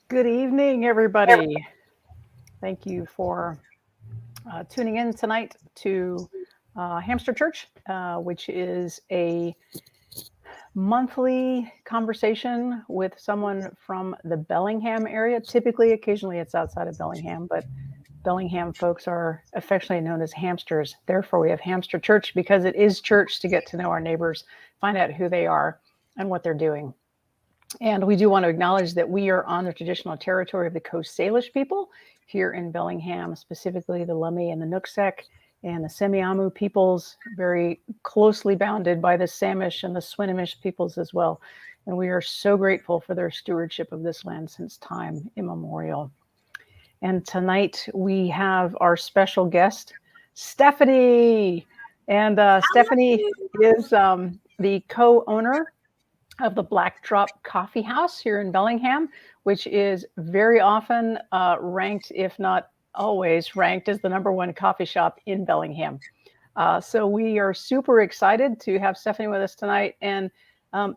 Good evening, everybody. Thank you for tuning in tonight to Hamster Church, which is a monthly conversation with someone from the Bellingham area. Typically, occasionally it's outside of Bellingham, but Bellingham folks are affectionately known as hamsters. Therefore, we have Hamster Church because it is church to get to know our neighbors, find out who they are and what they're doing. And we do want to acknowledge that we are on the traditional territory of the Coast Salish people here in Bellingham, specifically the Lummi and the Nooksek and the Semiahmoo peoples, very closely bounded by the Samish and the Swinomish peoples as well. And we are so grateful for their stewardship of this land since time immemorial. And tonight we have our special guest, Stephanie. And Stephanie is the co-owner of the Black Drop Coffee House here in Bellingham, which is very often ranked, if not always ranked, as the #1 coffee shop in Bellingham. So we are super excited to have Stephanie with us tonight. And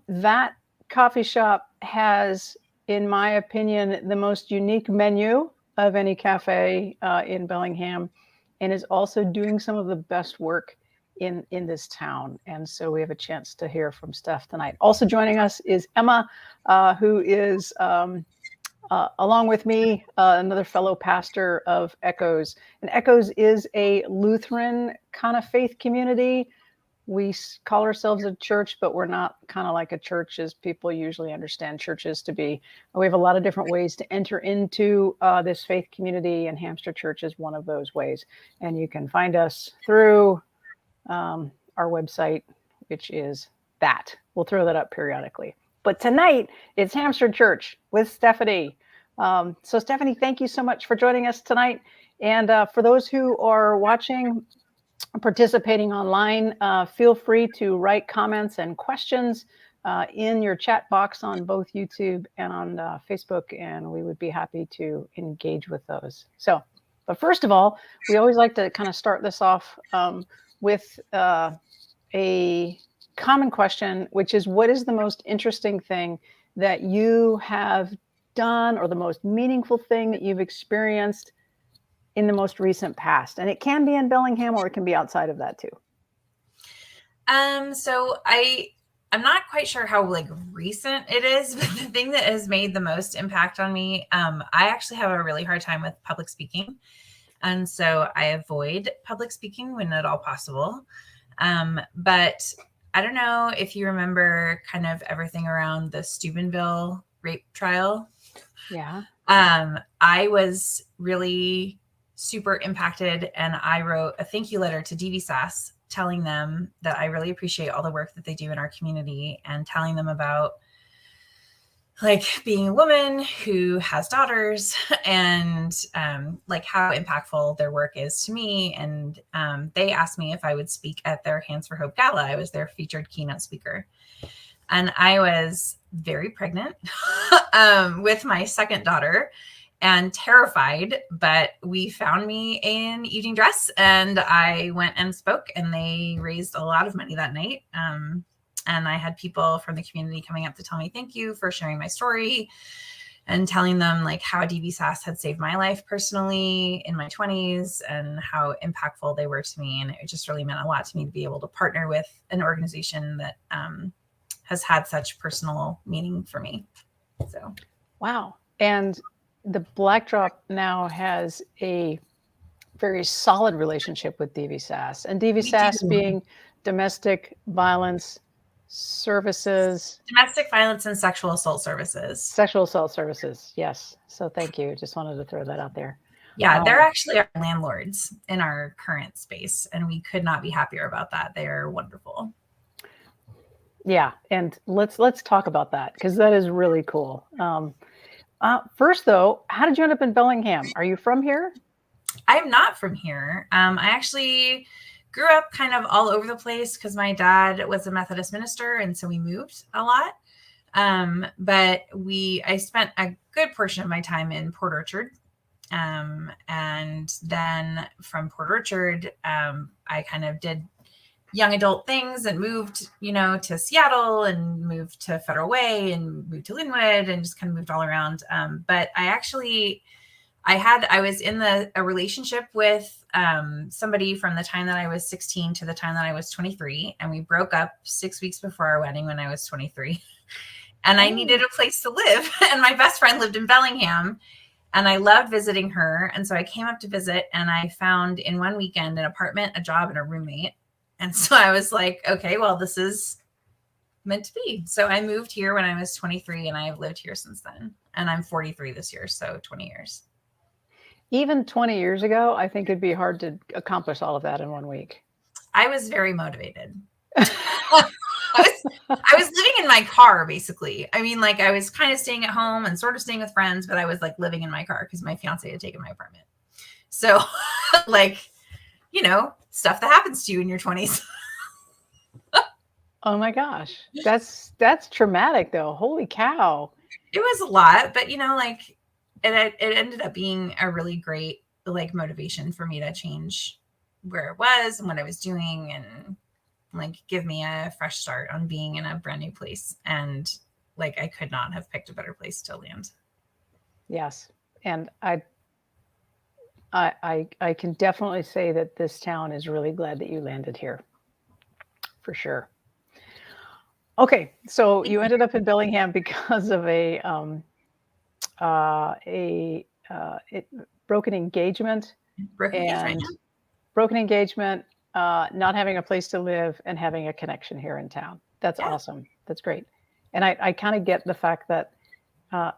that coffee shop has, in my opinion, the most unique menu of any cafe in Bellingham, and is also doing some of the best work in this town. And so we have a chance to hear from Steph tonight. Also joining us is Emma, who is, along with me, another fellow pastor of Echoes. And Echoes is a Lutheran kind of faith community. We call ourselves a church, but we're not kind of like a church as people usually understand churches to be. We have a lot of different ways to enter into this faith community, and Hamster Church is one of those ways. And you can find us through our website, which is that. We'll throw that up periodically. But tonight, it's Hamster Church with Stephanie. So Stephanie, thank you so much for joining us tonight. And for those who are watching, participating online, feel free to write comments and questions in your chat box on both YouTube and on Facebook, and we would be happy to engage with those. So, but first of all, we always like to kind of start this off with a common question, which is, what is the most interesting thing that you have done, or the most meaningful thing that you've experienced in the most recent past? And it can be in Bellingham, or it can be outside of that too. So I'm not quite sure how recent it is, but the thing that has made the most impact on me, I actually have a really hard time with public speaking. And so I avoid public speaking when at all possible. But I don't know if you remember kind of everything around the Steubenville rape trial. Yeah. I was really super impacted, and I wrote a thank you letter to DVSAS telling them that I really appreciate all the work that they do in our community, and telling them about being a woman who has daughters, and how impactful their work is to me. And they asked me if I would speak at their Hands for Hope gala. I was their featured keynote speaker, and I was very pregnant with my second daughter and terrified, but we found me an evening dress, and I went and spoke, and they raised a lot of money that night. And I had people from the community coming up to tell me thank you for sharing my story, and telling them how DVSAS had saved my life personally in my 20s, and how impactful they were to me. And it just really meant a lot to me to be able to partner with an organization that has had such personal meaning for me. So, wow. And the Black Drop now has a very solid relationship with DVSAS, and DVSAS being domestic violence services. Domestic violence and sexual assault services. Sexual assault services, yes. So thank you. Just wanted to throw that out there. Yeah, they're actually our landlords in our current space, and we could not be happier about that. They're wonderful. Yeah, and let's talk about that, because that is really cool. First, though, how did you end up in Bellingham? Are you from here? I'm not from here. I actually grew up kind of all over the place because my dad was a Methodist minister, and so we moved a lot. But I spent a good portion of my time in Port Orchard. And then from Port Orchard, I kind of did young adult things and moved, to Seattle and moved to Federal Way and moved to Linwood and just kind of moved all around. But I was in a relationship with somebody from the time that I was 16 to the time that I was 23. And we broke up 6 weeks before our wedding when I was 23. And I needed a place to live. And my best friend lived in Bellingham. And I loved visiting her. And so I came up to visit and I found in one weekend an apartment, a job, and a roommate. And so I was like, okay, well, this is meant to be. So I moved here when I was 23 and I have lived here since then. And I'm 43 this year, so 20 years. Even 20 years ago, I think it'd be hard to accomplish all of that in 1 week. I was very motivated. I was living in my car, basically. I mean, like I was kind of staying at home and sort of staying with friends, but I was like living in my car because my fiance had taken my apartment. So like, stuff that happens to you in your 20s. Oh my gosh. That's traumatic though. Holy cow. It was a lot, but like it ended up being a really great like motivation for me to change where it was and what I was doing and like give me a fresh start on being in a brand new place. And like I could not have picked a better place to land. Yes. And I can definitely say that this town is really glad that you landed here. For sure. Okay, so you ended up in Bellingham because of a broken engagement, not having a place to live, and having a connection here in town. That's awesome. That's great. And I kind of get the fact that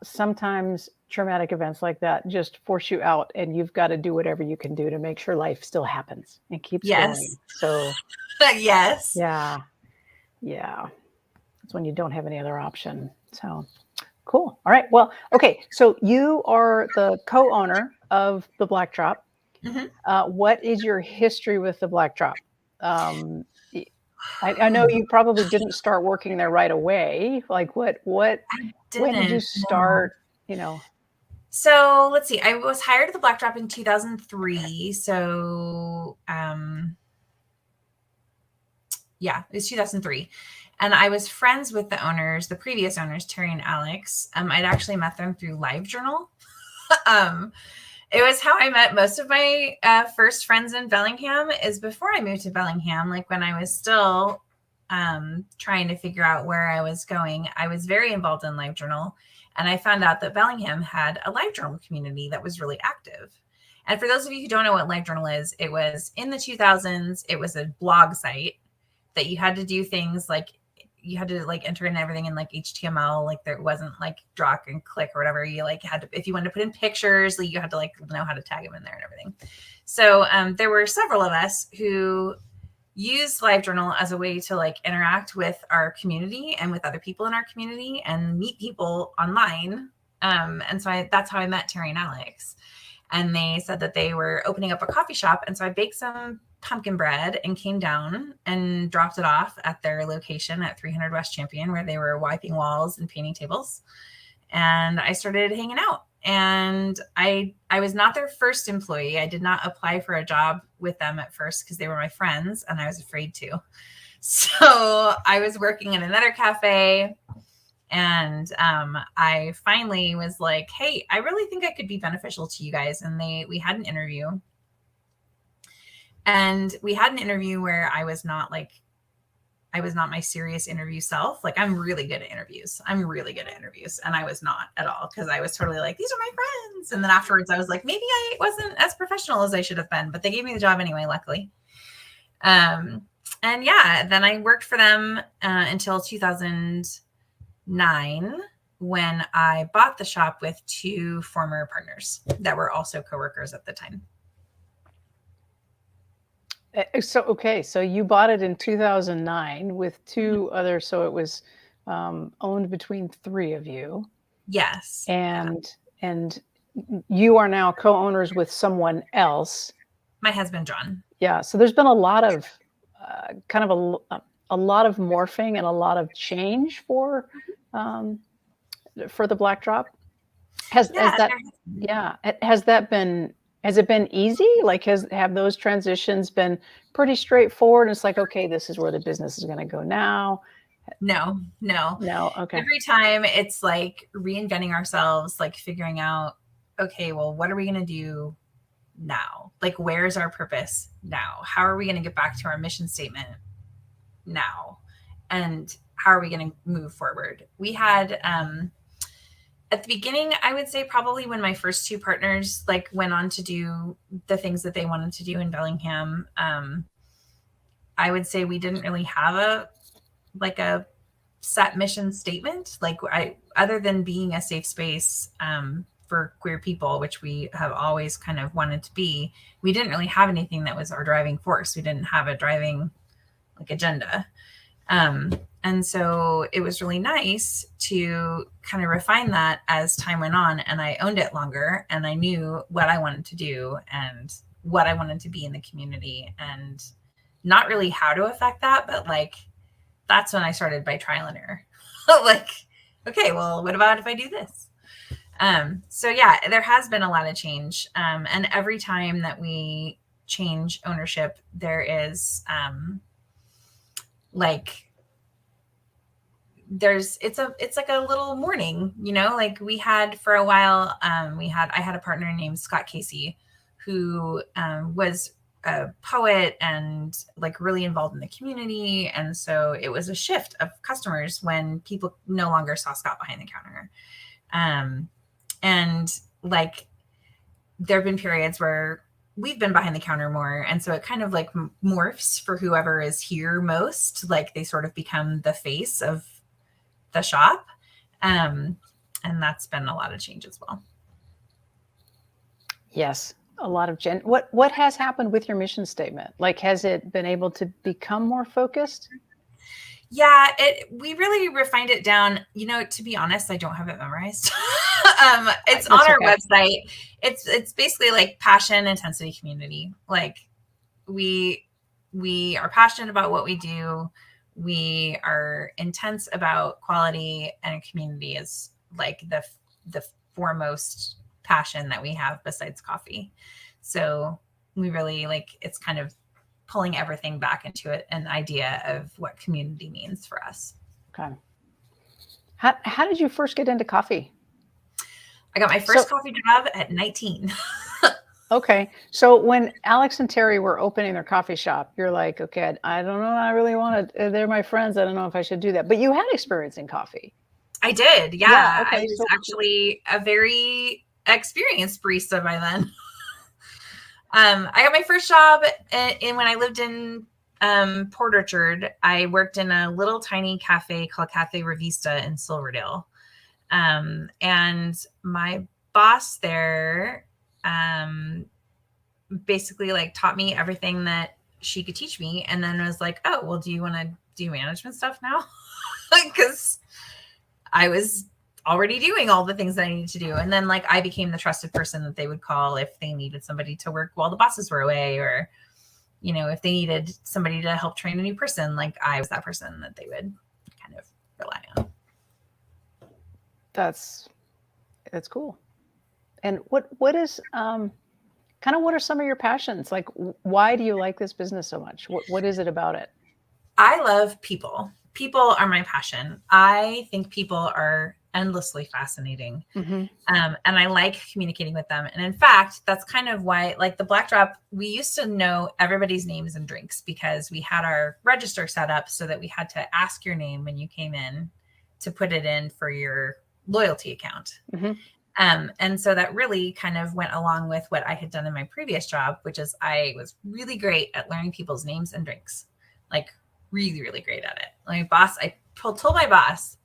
sometimes traumatic events like that just force you out, and you've got to do whatever you can do to make sure life still happens and keeps going. So yes. Yeah. That's when you don't have any other option. So cool. All right. Well, okay. So you are the co-owner of the Black Drop. Mm-hmm. What is your history with the Black Drop? I know you probably didn't start working there right away. Like when did you start, So let's see. I was hired at the Black Drop in 2003. So, it was 2003. And I was friends with the previous owners, Terry and Alex. I'd actually met them through LiveJournal. It was how I met most of my first friends in Bellingham is before I moved to Bellingham. Like when I was still trying to figure out where I was going, I was very involved in LiveJournal. And I found out that Bellingham had a LiveJournal community that was really active. And for those of you who don't know what LiveJournal is, it was in the 2000s. It was a blog site that you had to do things like you had to like enter in everything in like HTML. Like there wasn't like draw and click or whatever. You like had to, if you wanted to put in pictures, like you had to like know how to tag them in there and everything. So there were several of us who used LiveJournal as a way to like interact with our community and with other people in our community and meet people online. And so that's how I met Terry and Alex. And they said that they were opening up a coffee shop. And so I baked some pumpkin bread and came down and dropped it off at their location at 300 West Champion, where they were wiping walls and painting tables. And I started hanging out. And I was not their first employee. I did not apply for a job with them at first because they were my friends and I was afraid to. So I was working at another cafe. And I finally was like, hey, I really think I could be beneficial to you guys. And we had an interview. And we had an interview where I was not my serious interview self. Like I'm really good at interviews. And I was not at all because I was totally like, these are my friends. And then afterwards I was like, maybe I wasn't as professional as I should have been, but they gave me the job anyway, luckily. And then I worked for them until 2009 when I bought the shop with two former partners that were also coworkers at the time. So you bought it in 2009 with two others. So it was owned between three of you. Yes. And you are now co-owners with someone else. My husband, John. Yeah. So there's been a lot of a lot of morphing and a lot of change for the Black Drop. Has that been Has it been easy? Like, have those transitions been pretty straightforward? It's like, okay, this is where the business is going to go now. No. No. Okay. Every time it's like reinventing ourselves, like figuring out, okay, well, what are we going to do now? Like, where's our purpose now? How are we going to get back to our mission statement now? And how are we going to move forward? We had, at the beginning, I would say probably when my first two partners like went on to do the things that they wanted to do in Bellingham, I would say we didn't really have a set mission statement. Like other than being a safe space for queer people, which we have always kind of wanted to be, we didn't really have anything that was our driving force. We didn't have a driving like agenda. And so it was really nice to kind of refine that as time went on, and I owned it longer, and I knew what I wanted to do and what I wanted to be in the community, and not really how to affect that, but like, that's when I started by trial and error. Like, okay, well, what about if I do this? So yeah, there has been a lot of change. And every time that we change ownership, there is, like, it's like a little mourning, you know, like we had for a while, I had a partner named Scott Casey, who, was a poet and like really involved in the community. And so it was a shift of customers when people no longer saw Scott behind the counter. And like, there've been periods where we've been behind the counter more. And so it kind of like morphs for whoever is here most, like they sort of become the face of the shop. And that's been a lot of change as well. Yes. A lot of what has happened with your mission statement? Like, has it been able to become more focused? Yeah, we really refined it down. You know, to be honest, I don't have it memorized. It's on our website. It's basically like passion, intensity, community. Like we are passionate about what we do. We are intense about quality, and community is like the foremost passion that we have besides coffee. So we really like, it's kind of pulling everything back into an idea of what community means for us. Okay. How did you first get into coffee? I got my first coffee job at 19. Okay. So when Alex and Terry were opening their coffee shop, you're like, okay, I don't know. I really want to, they're my friends. I don't know if I should do that. But you had experience in coffee. I did. Yeah. Okay. I was actually a very experienced barista by then. I got my first job when I lived in Port Orchard. I worked in a little tiny cafe called Cafe Revista in Silverdale. And my boss there basically like taught me everything that she could teach me, and then was like, oh, well, do you want to do management stuff now? Because I was already doing all the things that I needed to do. And then like I became the trusted person that they would call if they needed somebody to work while the bosses were away, or, you know, if they needed somebody to help train a new person, like I was that person that they would kind of rely on. That's cool. And what is kind of, what are some of your passions? Like, why do you like this business so much? What is it about it? I love people. People are my passion. I think people are endlessly fascinating. Mm-hmm. And I like communicating with them. And in fact, that's kind of why, like the Black Drop, we used to know everybody's names and drinks because we had our register set up so that we had to ask your name when you came in to put it in for your loyalty account. Mm-hmm. And so that really kind of went along with what I had done in my previous job, which is I was really great at learning people's names and drinks, like really, really great at it. My boss, I told my boss,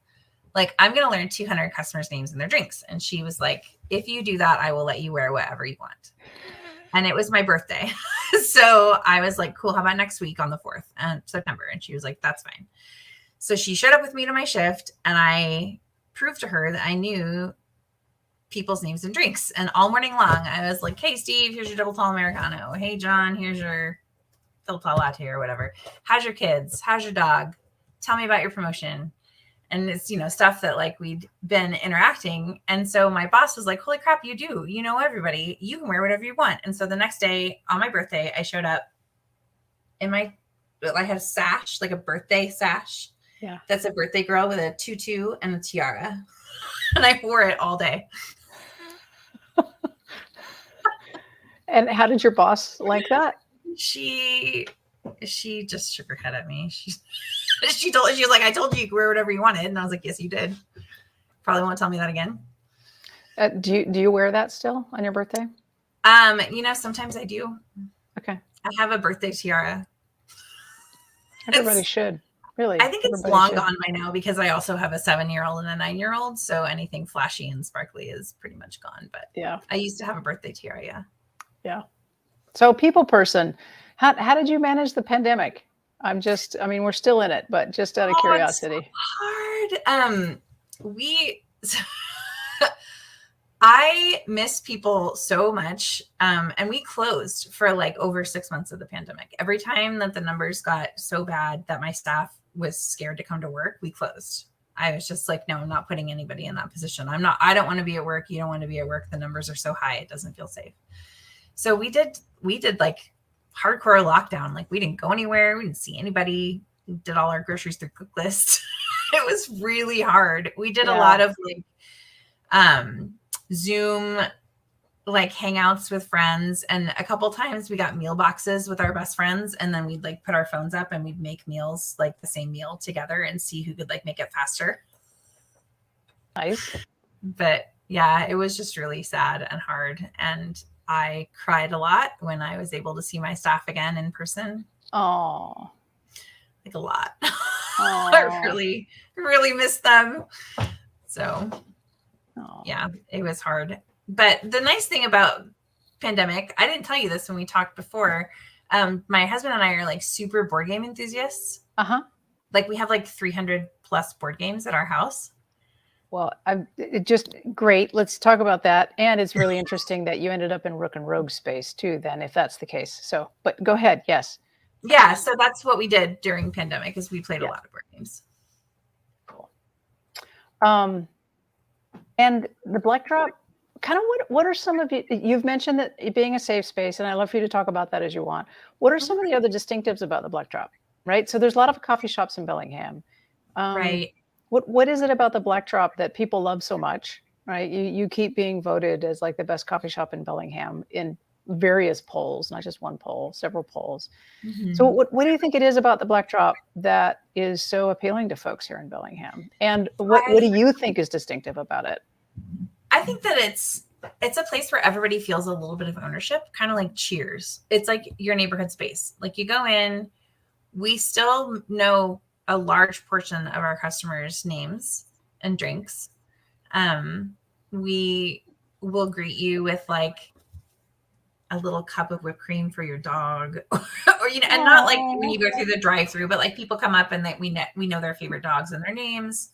like, I'm going to learn 200 customers' names and their drinks. And she was like, if you do that, I will let you wear whatever you want. And it was my birthday. So I was like, cool. How about next week on the 4th of September? And she was like, that's fine. So she showed up with me to my shift, and I proved to her that I knew people's names and drinks. And all morning long, I was like, hey, Steve, here's your double tall Americano. Hey, John, here's your double tall latte or whatever. How's your kids? How's your dog? Tell me about your promotion. And it's, stuff that like we'd been interacting. And so my boss was like, holy crap, you know everybody, you can wear whatever you want. And so the next day on my birthday, I showed up I had a sash, like a birthday sash. Yeah. That's a birthday girl with a tutu and a tiara. And I wore it all day. And how did your boss like that? She just shook her head at me. She was like, I told you could wear whatever you wanted. And I was like, yes, you did. Probably won't tell me that again. Do you wear that still on your birthday? Sometimes I do. Okay. I have a birthday tiara. Everybody should. Really. I think it's long gone by now because I also have a 7-year-old and a 9-year-old. So anything flashy and sparkly is pretty much gone. But yeah, I used to have a birthday tiara. Yeah. Yeah. So people person, how did you manage the pandemic? We're still in it, but just out of curiosity. It's hard. I miss people so much. And we closed for like over 6 months of the pandemic. Every time that the numbers got so bad that my staff was scared to come to work, we closed. I was just like, no, I'm not putting anybody in that position. I don't want to be at work. You don't want to be at work. The numbers are so high. It doesn't feel safe. So we did like hardcore lockdown. Like we didn't go anywhere. We didn't see anybody. We did all our groceries through Cook List. It was really hard. We did a lot of like Zoom like hangouts with friends, and a couple times we got meal boxes with our best friends, and then we'd like put our phones up and we'd make meals, like the same meal together, and see who could like make it faster. Nice. But yeah, it was just really sad and hard, and I cried a lot when I was able to see my staff again in person. Oh, like a lot. I really, really missed them. So yeah, it was hard. But the nice thing about pandemic, I didn't tell you this when we talked before. My husband and I are like super board game enthusiasts. Like we have like 300 plus board games at our house. Well, just great. Let's talk about that. And it's really interesting that you ended up in Rook and Rogue space too, then, if that's the case. So, but go ahead. Yes. Yeah. So that's what we did during pandemic, is we played a lot of board games. Cool. And the Black Drop, kind of what are some of you've mentioned that it being a safe space, and I'd love for you to talk about that as you want. What are some of the other distinctives about the Black Drop, right? So there's a lot of coffee shops in Bellingham. Right. What is it about the Black Drop that people love so much, right? You keep being voted as like the best coffee shop in Bellingham in various polls, not just one poll, several polls. Mm-hmm. So what do you think it is about the Black Drop that is so appealing to folks here in Bellingham? And what do you think is distinctive about it? I think that it's a place where everybody feels a little bit of ownership, kind of like Cheers. It's like your neighborhood space. Like you go in, we still know a large portion of our customers' names and drinks. We will greet you with like a little cup of whipped cream for your dog, or and not like when you go through the drive-through, but like people come up and we know their favorite dogs and their names.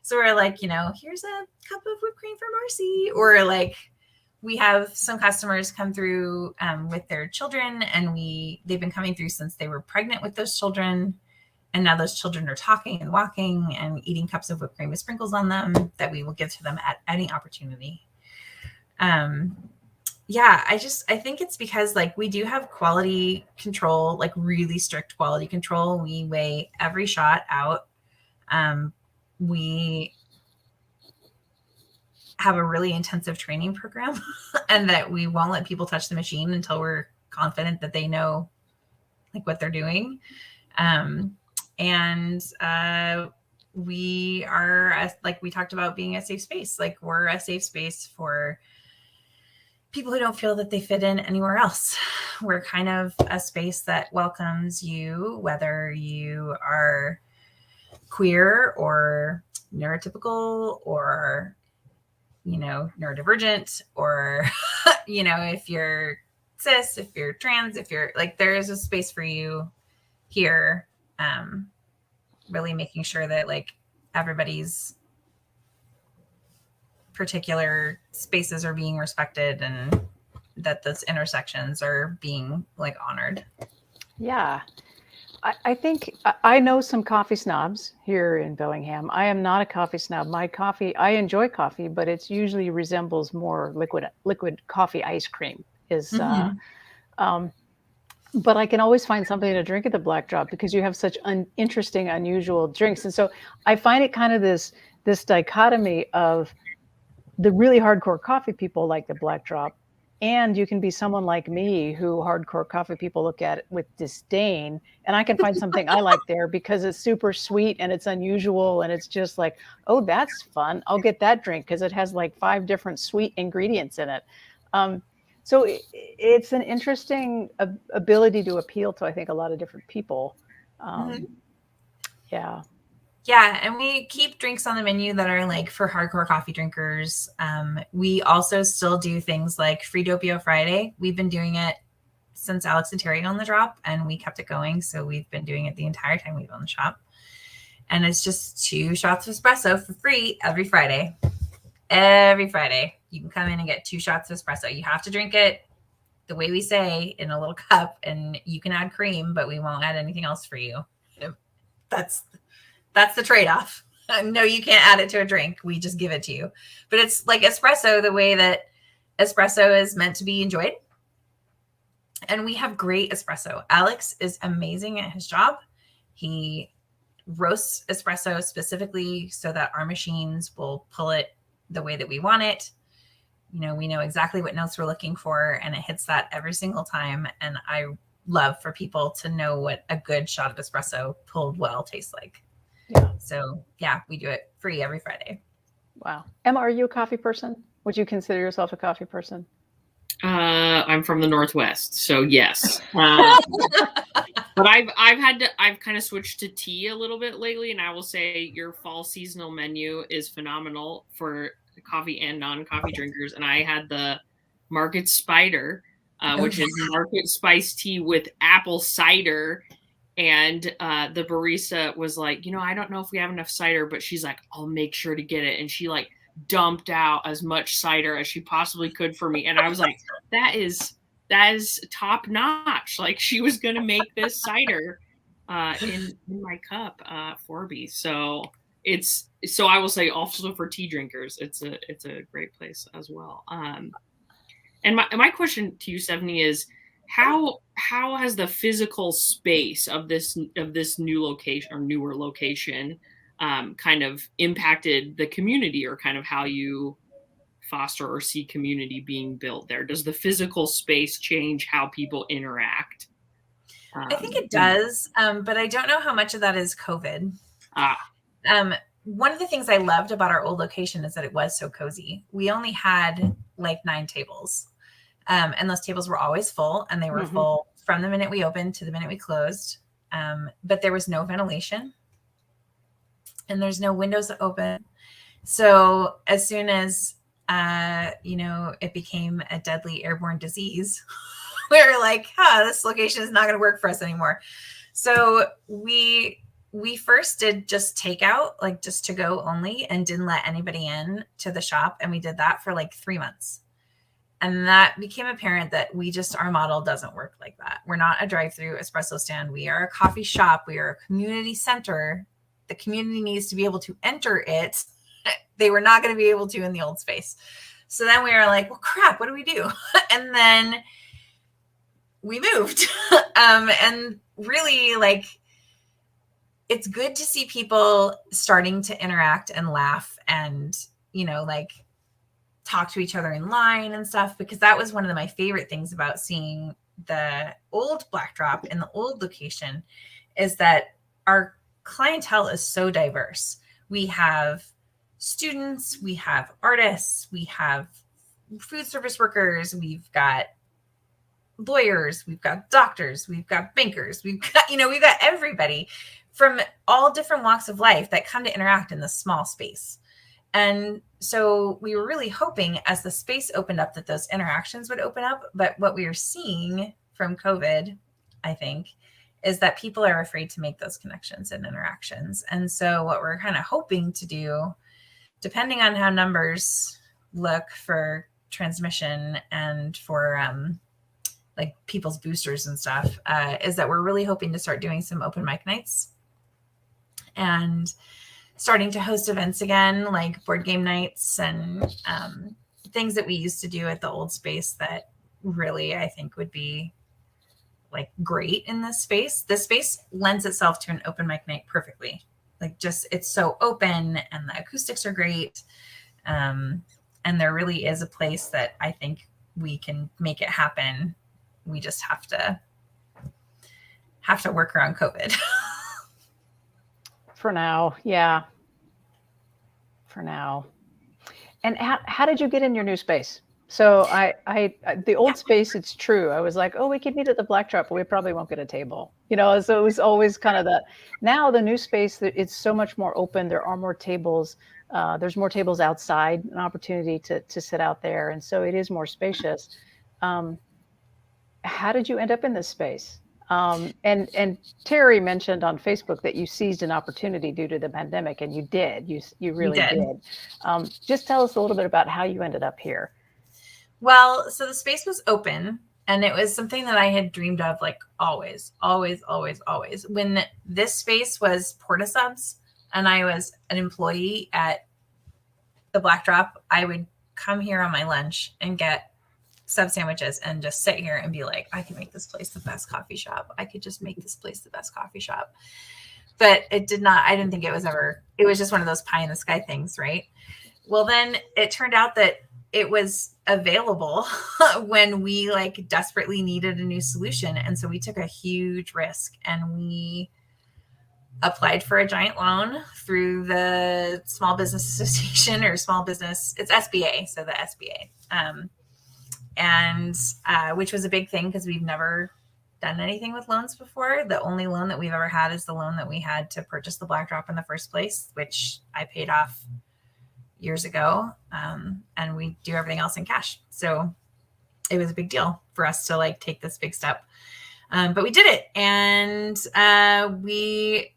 So we're like, here's a cup of whipped cream for Marcy, or like we have some customers come through with their children, and they've been coming through since they were pregnant with those children. And now those children are talking and walking and eating cups of whipped cream with sprinkles on them that we will give to them at any opportunity. Yeah, I think it's because like we do have quality control, like really strict quality control. We weigh every shot out. We have a really intensive training program and that we won't let people touch the machine until we're confident that they know like what they're doing. We are, like we talked about, being a safe space. Like we're a safe space for people who don't feel that they fit in anywhere else. We're kind of a space that welcomes you, whether you are queer or neurotypical or, neurodivergent, or, if you're cis, if you're trans, if you're like, there is a space for you here. Really making sure that like everybody's particular spaces are being respected and that those intersections are being like honored. Yeah. I think I know some coffee snobs here in Bellingham. I am not a coffee snob. My coffee, I enjoy coffee, but it's usually resembles more liquid coffee ice cream is. Mhm. But I can always find something to drink at the Black Drop because you have such interesting, unusual drinks, and so I find it kind of this dichotomy of the really hardcore coffee people like the Black Drop, and you can be someone like me who hardcore coffee people look at it with disdain, and I can find something I like there because it's super sweet and it's unusual and it's just like, oh, that's fun. I'll get that drink because it has like 5 different sweet ingredients in it. Um, so it's an interesting ability to appeal to, I think, a lot of different people. Mhm. Yeah. Yeah, and we keep drinks on the menu that are like for hardcore coffee drinkers. We also still do things like Free Doppio Friday. We've been doing it since Alex and Terry owned the drop, and we kept it going. So we've been doing it the entire time we've owned the shop. And it's just 2 shots of espresso for free every Friday. Every Friday, you can come in and get 2 shots of espresso. You have to drink it the way we say, in a little cup, and you can add cream, but we won't add anything else for you. That's the trade-off. No, you can't add it to a drink. We just give it to you. But it's like espresso, the way that espresso is meant to be enjoyed. And we have great espresso. Alex is amazing at his job. He roasts espresso specifically so that our machines will pull it the way that we want it. You know, we know exactly what notes we're looking for, and it hits that every single time. And I love for people to know what a good shot of espresso pulled well tastes like. Yeah. So yeah, we do it free every Friday. Wow. Emma, are you a coffee person? Would you consider yourself a coffee person? I'm from the Northwest, so yes. But I've kind of switched to tea a little bit lately, and I will say your fall seasonal menu is phenomenal for coffee and non-coffee drinkers. And I had the Market Spider, which is market spice tea with apple cider. And the barista was like, I don't know if we have enough cider, but she's like, I'll make sure to get it. And she like dumped out as much cider as she possibly could for me. And I was like, that is top notch. Like, she was going to make this cider in my cup for me. So I will say also for tea drinkers, it's a great place as well. And my question to you, Stephanie, is how has the physical space of this new location or newer location kind of impacted the community, or kind of how you foster or see community being built there? Does the physical space change how people interact? I think it does, but I don't know how much of that is COVID. One of the things I loved about our old location is that it was so cozy. We only had like 9 tables. And those tables were always full, and they were full from the minute we opened to the minute we closed. But there was no ventilation, and there's no windows that open. So as soon as, it became a deadly airborne disease, we were like, this location is not going to work for us anymore. So we first did just takeout, like just to go only, and didn't let anybody in to the shop. And we did that for like 3 months. And that became apparent that our model doesn't work like that. We're not a drive-through espresso stand. We are a coffee shop. We are a community center. The community needs to be able to enter it. They were not going to be able to in the old space. So then we were like, well, crap, what do we do? And then we moved. And really, like, it's good to see people starting to interact and laugh and, talk to each other in line and stuff, because that was one of my favorite things about seeing the old Black Drop in the old location, is that our clientele is so diverse. We have students, we have artists, we have food service workers, we've got lawyers, we've got doctors, we've got bankers, we've got everybody from all different walks of life that come to interact in this small space. And so we were really hoping as the space opened up that those interactions would open up. But what we are seeing from COVID, I think, is that people are afraid to make those connections and interactions. And so what we're kind of hoping to do, depending on how numbers look for transmission and for like people's boosters and stuff, is that we're really hoping to start doing some open mic nights and starting to host events again, like board game nights and things that we used to do at the old space that really I think would be like great in this space. This space lends itself to an open mic night perfectly. Like just, it's so open and the acoustics are great. And there really is a place that I think we can make it happen. We just have to work around COVID. For now. Yeah. For now. And how did you get in your new space? So I the old space, it's true. I was like, oh, we could meet at the Black Drop, but we probably won't get a table. So it was always kind of that. Now the new space, it's so much more open. There are more tables. There's more tables outside, an opportunity to sit out there. And so it is more spacious. How did you end up in this space? And Terry mentioned on Facebook that you seized an opportunity due to the pandemic, and you did. You really did. Just tell us a little bit about how you ended up here. Well, so the space was open, and it was something that I had dreamed of like always. When this space was Porta Subs and I was an employee at the Black Drop, I would come here on my lunch and get sub sandwiches and just sit here and be like, I can make this place the best coffee shop. I could just make this place the best coffee shop. But I didn't think it was just one of those pie in the sky things, right? Well, then it turned out that it was available when we like desperately needed a new solution. And so we took a huge risk and we applied for a giant loan through the Small Business Association or small business. It's SBA. So the SBA. Which was a big thing because we've never done anything with loans before. The only loan that we've ever had is the loan that we had to purchase the Black Drop in the first place, which I paid off years ago. And we do everything else in cash. So it was a big deal for us to like take this big step. But we did it. And we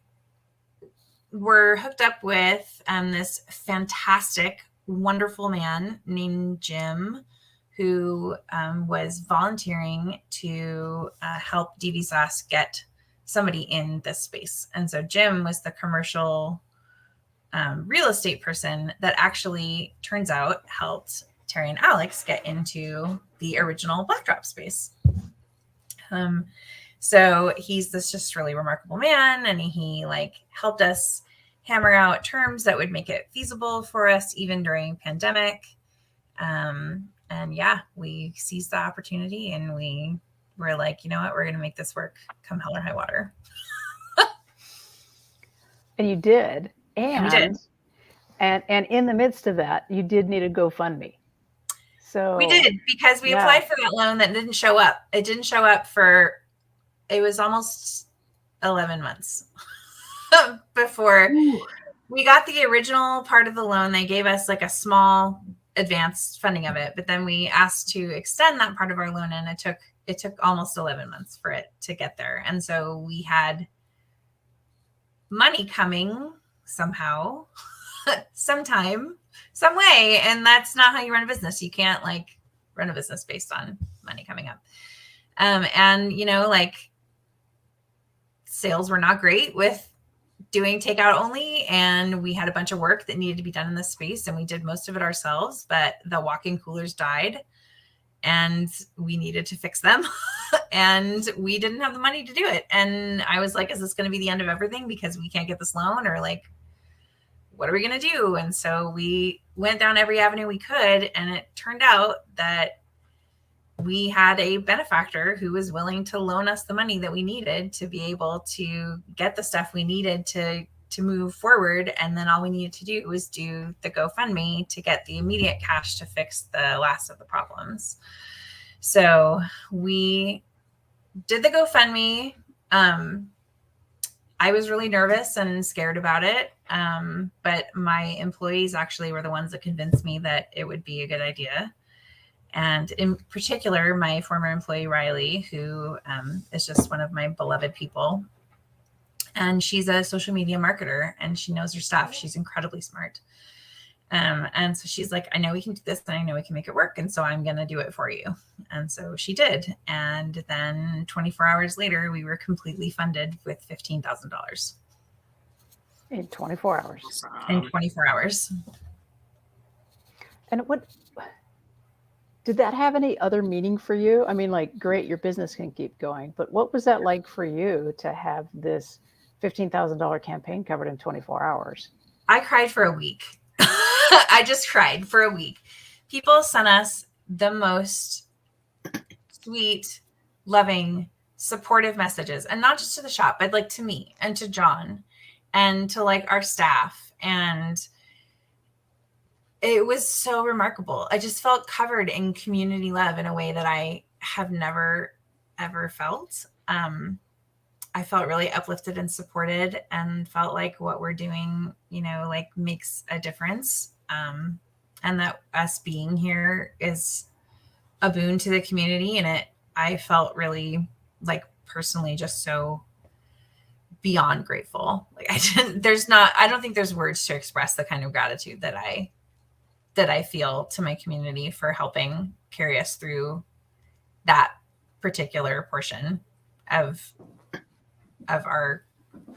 were hooked up with this fantastic, wonderful man named Jim, who was volunteering to help DV Sauce get somebody in this space. And so Jim was the commercial real estate person that actually, turns out, helped Terry and Alex get into the original Black Drop space. So he's this just really remarkable man, and he like helped us hammer out terms that would make it feasible for us even during pandemic. And yeah, we seized the opportunity and we were like, you know what, we're going to make this work come hell or high water. And you did. And we did. And in the midst of that, you did need a GoFundMe. So we did, because we applied for that loan that didn't show up. It didn't show up it was almost 11 months before we got the original part of the loan. They gave us like a small advanced funding of it, but then we asked to extend that part of our loan, and it took almost 11 months for it to get there. And so we had money coming somehow, sometime, some way, and that's not how you run a business. You can't like run a business based on money coming up. And like sales were not great with doing takeout only, and we had a bunch of work that needed to be done in this space, and we did most of it ourselves, but the walk-in coolers died and we needed to fix them and we didn't have the money to do it. And I was like, is this going to be the end of everything because we can't get this loan, or like, what are we going to do? And so we went down every avenue we could, and it turned out that we had a benefactor who was willing to loan us the money that we needed to be able to get the stuff we needed to move forward. And then all we needed to do was do the GoFundMe to get the immediate cash to fix the last of the problems. So we did the GoFundMe. I was really nervous and scared about it. But my employees actually were the ones that convinced me that it would be a good idea. And in particular, my former employee, Riley, who is just one of my beloved people. And she's a social media marketer and she knows her stuff. She's incredibly smart. And so she's like, I know we can do this and I know we can make it work. And so I'm going to do it for you. And so she did. And then 24 hours later, we were completely funded with $15,000 in 24 hours. in 24 hours. And what did that have any other meaning for you? I mean, like, great, your business can keep going, but what was that like for you to have this $15,000 campaign covered in 24 hours? I cried for a week. I just cried for a week. People sent us the most sweet, loving, supportive messages, and not just to the shop, but like to me and to John and to like our staff. And it was so remarkable. I just felt covered in community love in a way that I have never, ever felt. I felt really uplifted and supported and felt like what we're doing, you know, like makes a difference. And that us being here is a boon to the community. And I felt really like personally just so beyond grateful. Like I don't think there's words to express the kind of gratitude that I feel to my community for helping carry us through that particular portion of our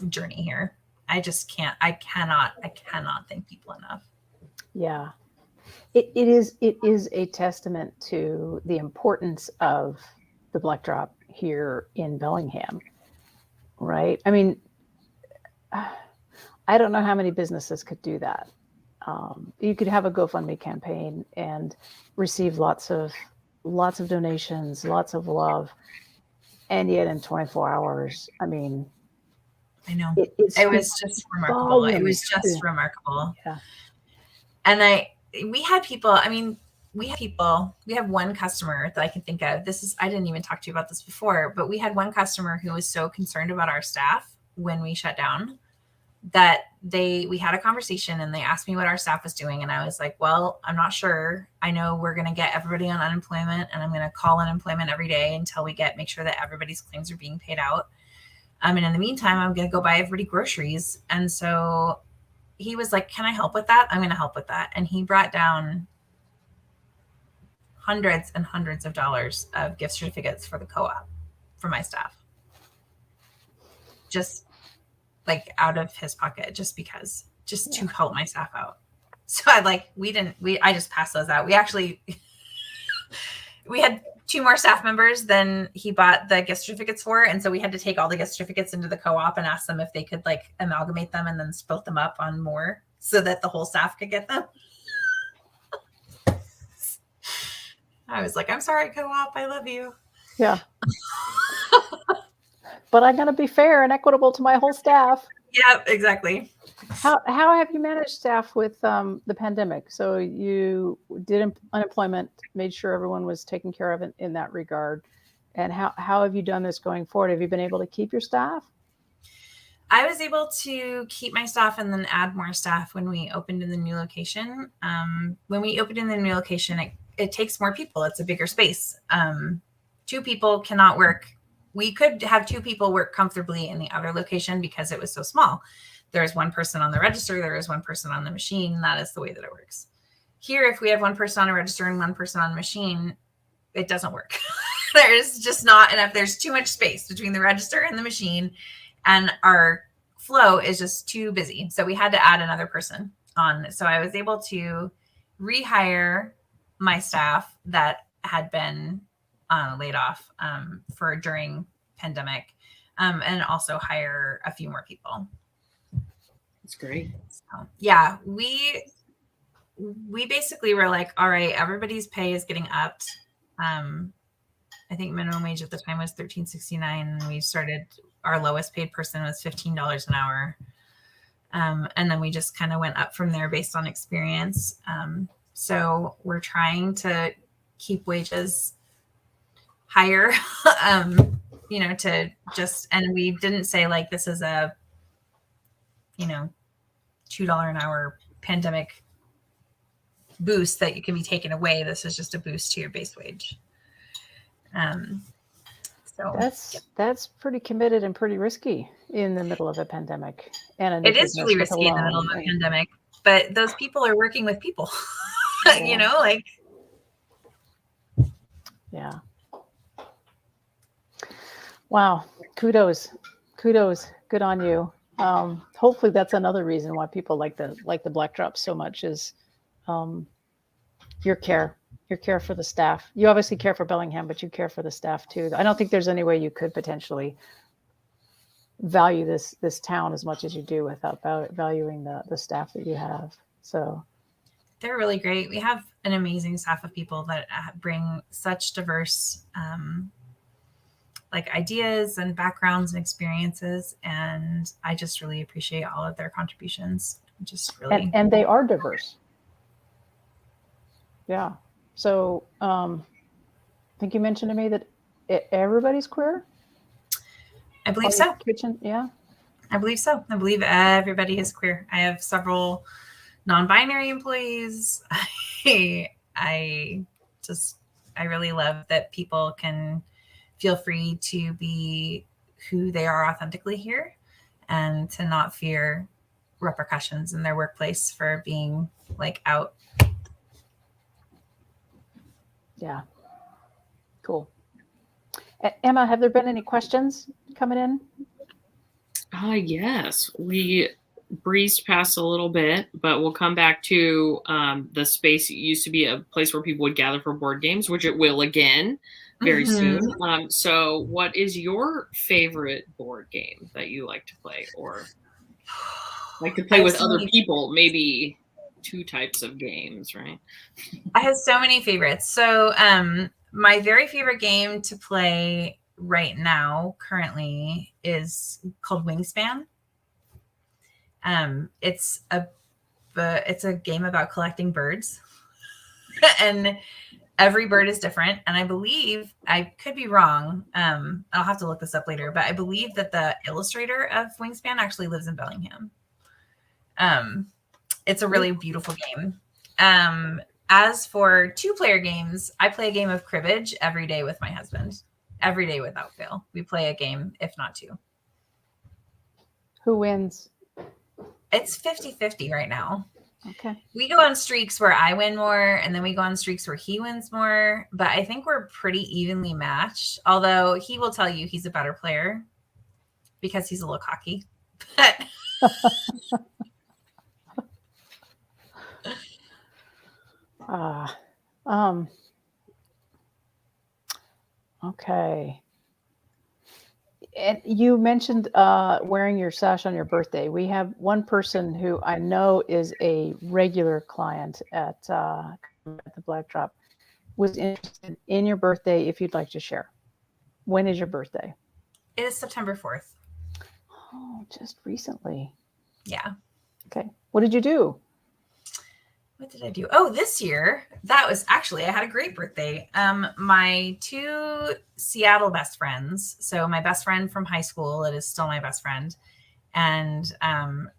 journey here. I cannot thank people enough. Yeah. It is a testament to the importance of the Black Drop here in Bellingham, right? I mean, I don't know how many businesses could do that. You could have a GoFundMe campaign and receive lots of donations, lots of love, and yet in 24 hours, I mean, I know it was just remarkable. It was just remarkable. Yeah. And we have one customer that I can think of. I didn't even talk to you about this before, but we had one customer who was so concerned about our staff when we shut down that we had a conversation and they asked me what our staff was doing. And I was like, well, I'm not sure. I know we're going to get everybody on unemployment and I'm going to call unemployment every day until we make sure that everybody's claims are being paid out. And in the meantime, I'm going to go buy everybody groceries. And so he was like, can I help with that? I'm going to help with that. And he brought down hundreds and hundreds of dollars of gift certificates for the co-op for my staff. Just like out of his pocket, just to help my staff out. So I just passed those out. We actually, we had 2 more staff members than he bought the gift certificates for. And so we had to take all the gift certificates into the co-op and ask them if they could like amalgamate them and then split them up on more so that the whole staff could get them. I was like, I'm sorry, co-op, I love you. Yeah. But I'm going to be fair and equitable to my whole staff. Yeah, exactly. How have you managed staff with the pandemic? So you did unemployment, made sure everyone was taken care of in that regard. And how have you done this going forward? Have you been able to keep your staff? I was able to keep my staff and then add more staff when we opened in the new location. When we opened in the new location, it takes more people. It's a bigger space. 2 people cannot work. We could have 2 people work comfortably in the other location because it was so small. There's 1 person on the register. There is 1 person on the machine. That is the way that it works. Here, if we have 1 person on a register and 1 person on the machine, it doesn't work. There's just not enough. There's too much space between the register and the machine, and our flow is just too busy. So we had to add another person on. So I was able to rehire my staff that had been laid off for during pandemic, and also hire a few more people. That's great. So, yeah, we basically were like, all right, everybody's pay is getting upped. I think minimum wage at the time was $13.69. We started, our lowest paid person was $15 an hour. And then we just kind of went up from there based on experience. So we're trying to keep wages higher, to just, and we didn't say like, this is a, $2 an hour pandemic boost that you can be taken away. This is just a boost to your base wage. So that's pretty committed and pretty risky in the middle of a pandemic. And it is really risky in the middle of a pandemic. but those people are working with people, you know, like. Yeah. Wow. Kudos. Good on you. Hopefully that's another reason why people like the black drops so much is your care for the staff. You obviously care for Bellingham, but you care for the staff too. I don't think there's any way you could potentially value this town as much as you do without valuing the staff that you have. So they're really great. We have an amazing staff of people that bring such diverse like ideas and backgrounds and experiences, and I just really appreciate all of their contributions. Just really, and they are diverse. Yeah. So I think you mentioned to me that everybody's queer. I believe so. Kitchen, yeah. I believe so. I believe everybody is queer. I have several non-binary employees. I really love that people can feel free to be who they are authentically here and to not fear repercussions in their workplace for being like out. Yeah. Cool. Emma, have there been any questions coming in? Yes, we breezed past a little bit, but we'll come back to the space. It used to be a place where people would gather for board games, which it will again very soon. So what is your favorite board game that you like to play or like to play with other people? Maybe 2 types of games, right? I have so many favorites. So my very favorite game to play right now currently is called Wingspan. It's a game about collecting birds and every bird is different. And I believe, I could be wrong, I'll have to look this up later, but I believe that the illustrator of Wingspan actually lives in Bellingham. It's a really beautiful game. As for 2-player games, I play a game of cribbage every day with my husband. Every day without fail. We play a game, if not 2. Who wins? It's 50-50 right now. Okay. We go on streaks where I win more, and then we go on streaks where he wins more. But I think we're pretty evenly matched. Although he will tell you he's a better player because he's a little cocky. But okay. And you mentioned wearing your sash on your birthday. We have one person who I know is a regular client at the Black Drop was interested in your birthday if you'd like to share. When is your birthday? It is September 4th. Oh, just recently. Yeah. Okay. What did you do? What did I do? Oh, this year, that was actually, I had a great birthday. My 2 Seattle best friends. So my best friend from high school, it is still my best friend, and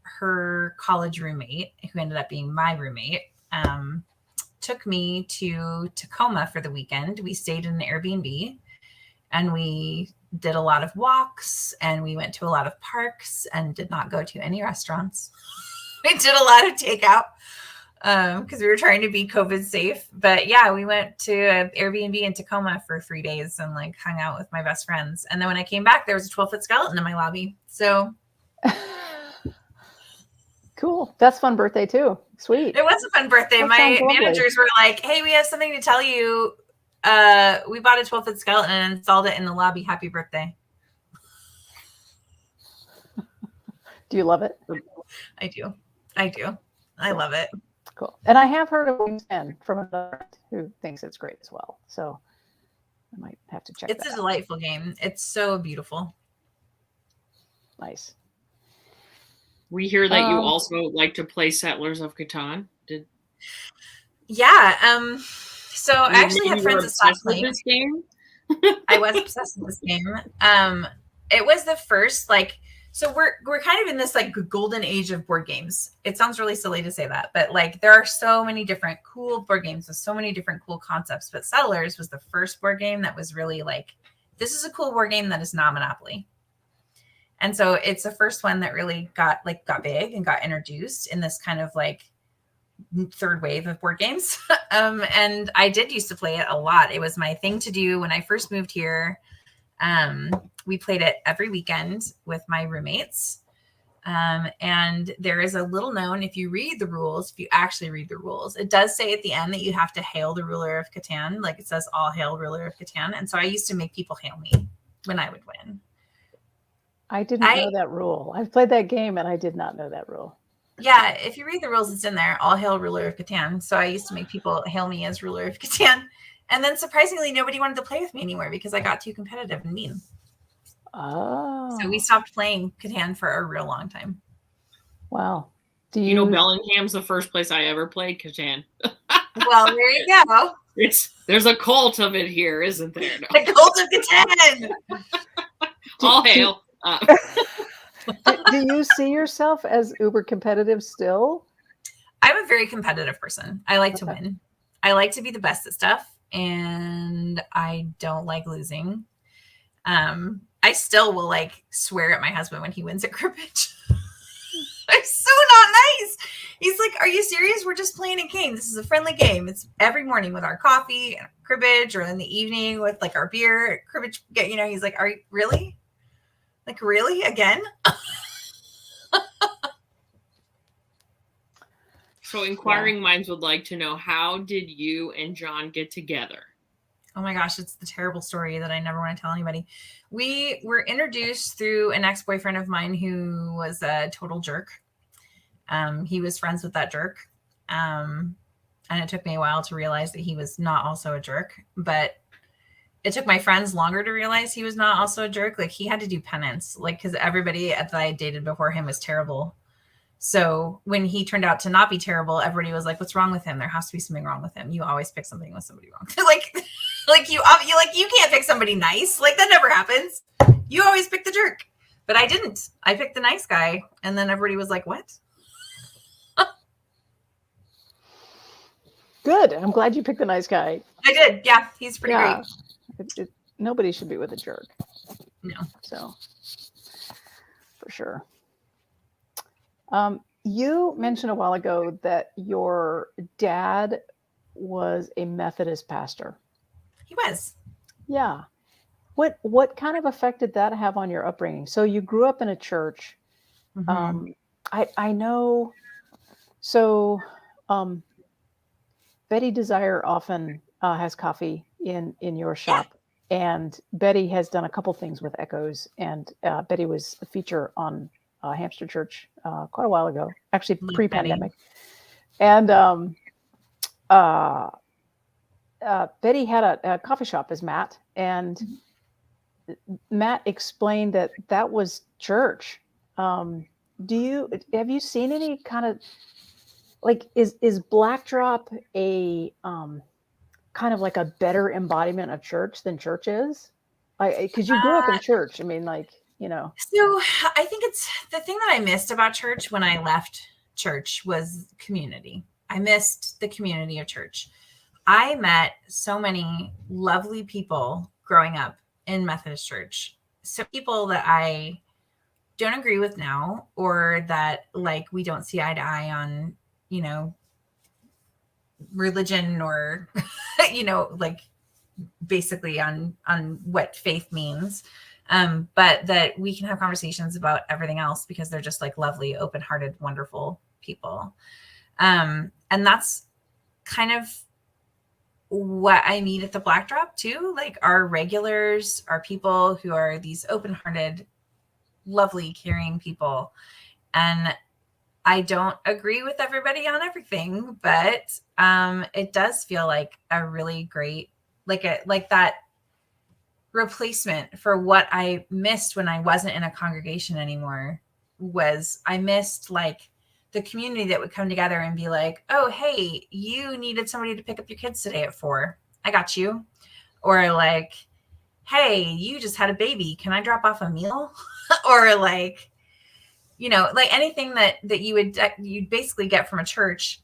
her college roommate, who ended up being my roommate, took me to Tacoma for the weekend. We stayed in an Airbnb and we did a lot of walks and we went to a lot of parks and did not go to any restaurants. We did a lot of takeout because we were trying to be COVID safe. But yeah, we went to an Airbnb in Tacoma for 3 days and like hung out with my best friends. And then when I came back, there was a 12-foot skeleton in my lobby. So cool. That's a fun birthday too. Sweet. It was a fun birthday. That My sounds lovely. managers were like, hey, we have something to tell you. We bought a 12-foot skeleton and installed it in the lobby. Happy birthday. Do you love it? I do. I love it. Cool. And I have heard of Wingspan from another friend who thinks it's great as well. So I might have to check It's that a out. delightful game. It's so beautiful. Nice. We hear that you also like to play Settlers of Catan. Yeah. So I actually had friends that stopped with playing this game. I was obsessed with this game. It was the first, like, so we're kind of in this like golden age of board games. It sounds really silly to say that, but like there are so many different cool board games with so many different cool concepts. But Settlers was the first board game that was really like, this is a cool board game that is not Monopoly. And so it's the first one that really got big and got introduced in this kind of like third wave of board games. And I did used to play it a lot. It was my thing to do when I first moved here. We played it every weekend with my roommates. And there is a little known, if you actually read the rules, it does say at the end that you have to hail the ruler of Catan. Like it says, all hail ruler of Catan. And so I used to make people hail me when I would win. I didn't know that rule. I've played that game and I did not know that rule. Yeah, if you read the rules, it's in there. All hail ruler of Catan. So I used to make people hail me as ruler of Catan. And then surprisingly, nobody wanted to play with me anymore because I got too competitive and mean. Oh. So we stopped playing Catan for a real long time. Wow. You know, Bellingham's the first place I ever played Catan. Well, there you go. There's a cult of it here, isn't there? No. The cult of Catan. All hail. Do you see yourself as uber competitive still? I'm a very competitive person. I like to win. I like to be the best at stuff, and I don't like losing. I still will like swear at my husband when he wins at cribbage. I'm so not nice. He's like, "Are you serious? We're just playing a game. This is a friendly game. It's every morning with our coffee and cribbage, or in the evening with like our beer at cribbage." You know, he's like, "Are you really? Like really again?" So inquiring minds would like to know, how did you and John get together? Oh my gosh, it's the terrible story that I never want to tell anybody. We were introduced through an ex-boyfriend of mine who was a total jerk. He was friends with that jerk. And it took me a while to realize that he was not also a jerk. But it took my friends longer to realize he was not also a jerk. Like he had to do penance, like because everybody that I dated before him was terrible. So when he turned out to not be terrible, everybody was like, "What's wrong with him? There has to be something wrong with him. You always pick something with somebody wrong." like you can't pick somebody nice. Like that never happens. You always pick the jerk. But I didn't. I picked the nice guy, and then everybody was like, "What?" Good. I'm glad you picked the nice guy. I did. Yeah, he's pretty great. Nobody should be with a jerk. No. So for sure. You mentioned a while ago that your dad was a Methodist pastor. He was. Yeah. What kind of effect did that have on your upbringing? So you grew up in a church. Mm-hmm. I know. So Betty Desire often has coffee in your shop. And Betty has done a couple things with Echoes. And Betty was a feature on Hamster Church quite a while ago, actually pre-pandemic. And Betty had a coffee shop as Matt, and Matt explained that was church. Have you seen any kind of like is Blackdrop a kind of like a better embodiment of church than church is? Because you grew up in church. I mean, like, you know. So I think it's the thing that I missed about church when I left church was community. I missed the community of church. I met so many lovely people growing up in Methodist church. So people that I don't agree with now, or that like we don't see eye to eye on, you know, religion or, you know, like basically on what faith means. But that we can have conversations about everything else because they're just like lovely, open-hearted, wonderful people. And that's kind of what I meet at the Blackdrop too. Like our regulars are people who are these open-hearted, lovely, caring people. And I don't agree with everybody on everything, but it does feel like a really great, like that replacement for what I missed when I wasn't in a congregation anymore. Was I missed like the community that would come together and be like, "Oh, hey, you needed somebody to pick up your kids today at 4. I got you." Or like, "Hey, you just had a baby. Can I drop off a meal?" Or like, you know, like anything that you'd basically get from a church.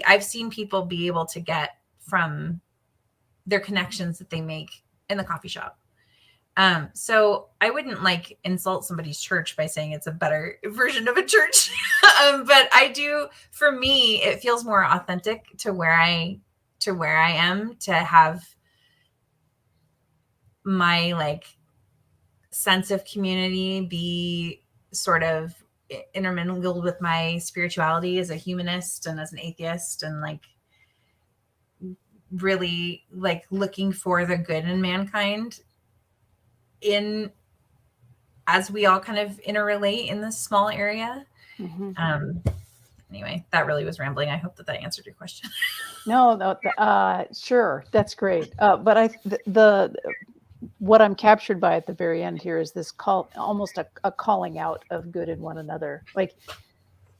I've seen people be able to get from their connections that they make in the coffee shop. So I wouldn't like insult somebody's church by saying it's a better version of a church. But I do, for me, it feels more authentic to where I am, to have my like sense of community be sort of intermingled with my spirituality as a humanist and as an atheist, and like really like looking for the good in mankind, in as we all kind of interrelate in this small area. Anyway, that really was rambling. I hope that answered your question. No, sure, that's great. But what I'm captured by at the very end here is this call, almost a calling out of good in one another. Like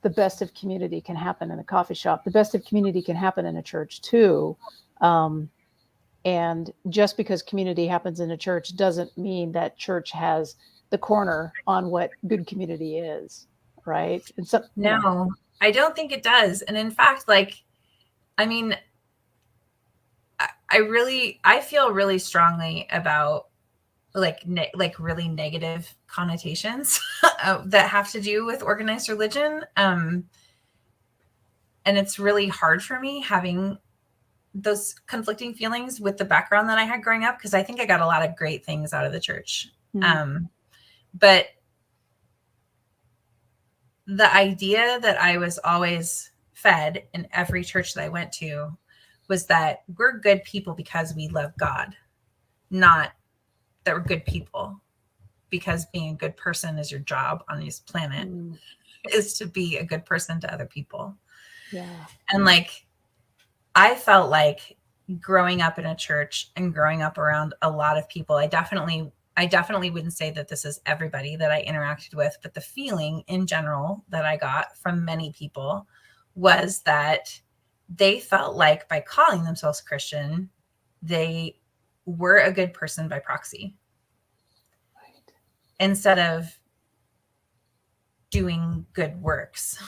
the best of community can happen in a coffee shop. The best of community can happen in a church too. And just because community happens in a church doesn't mean that church has the corner on what good community is, right? And so, no, I don't think it does. And in fact, like, I mean, I feel really strongly about like really negative connotations that have to do with organized religion. And it's really hard for me having those conflicting feelings with the background that I had growing up, because I think I got a lot of great things out of the church. But the idea that I was always fed in every church that I went to was that we're good people because we love God, not that we're good people because being a good person is your job on this planet, is to be a good person to other people. Yeah. And like, I felt like growing up in a church and growing up around a lot of people, I definitely wouldn't say that this is everybody that I interacted with, but the feeling in general that I got from many people was that they felt like by calling themselves Christian, they were a good person by proxy. Right. Instead of doing good works.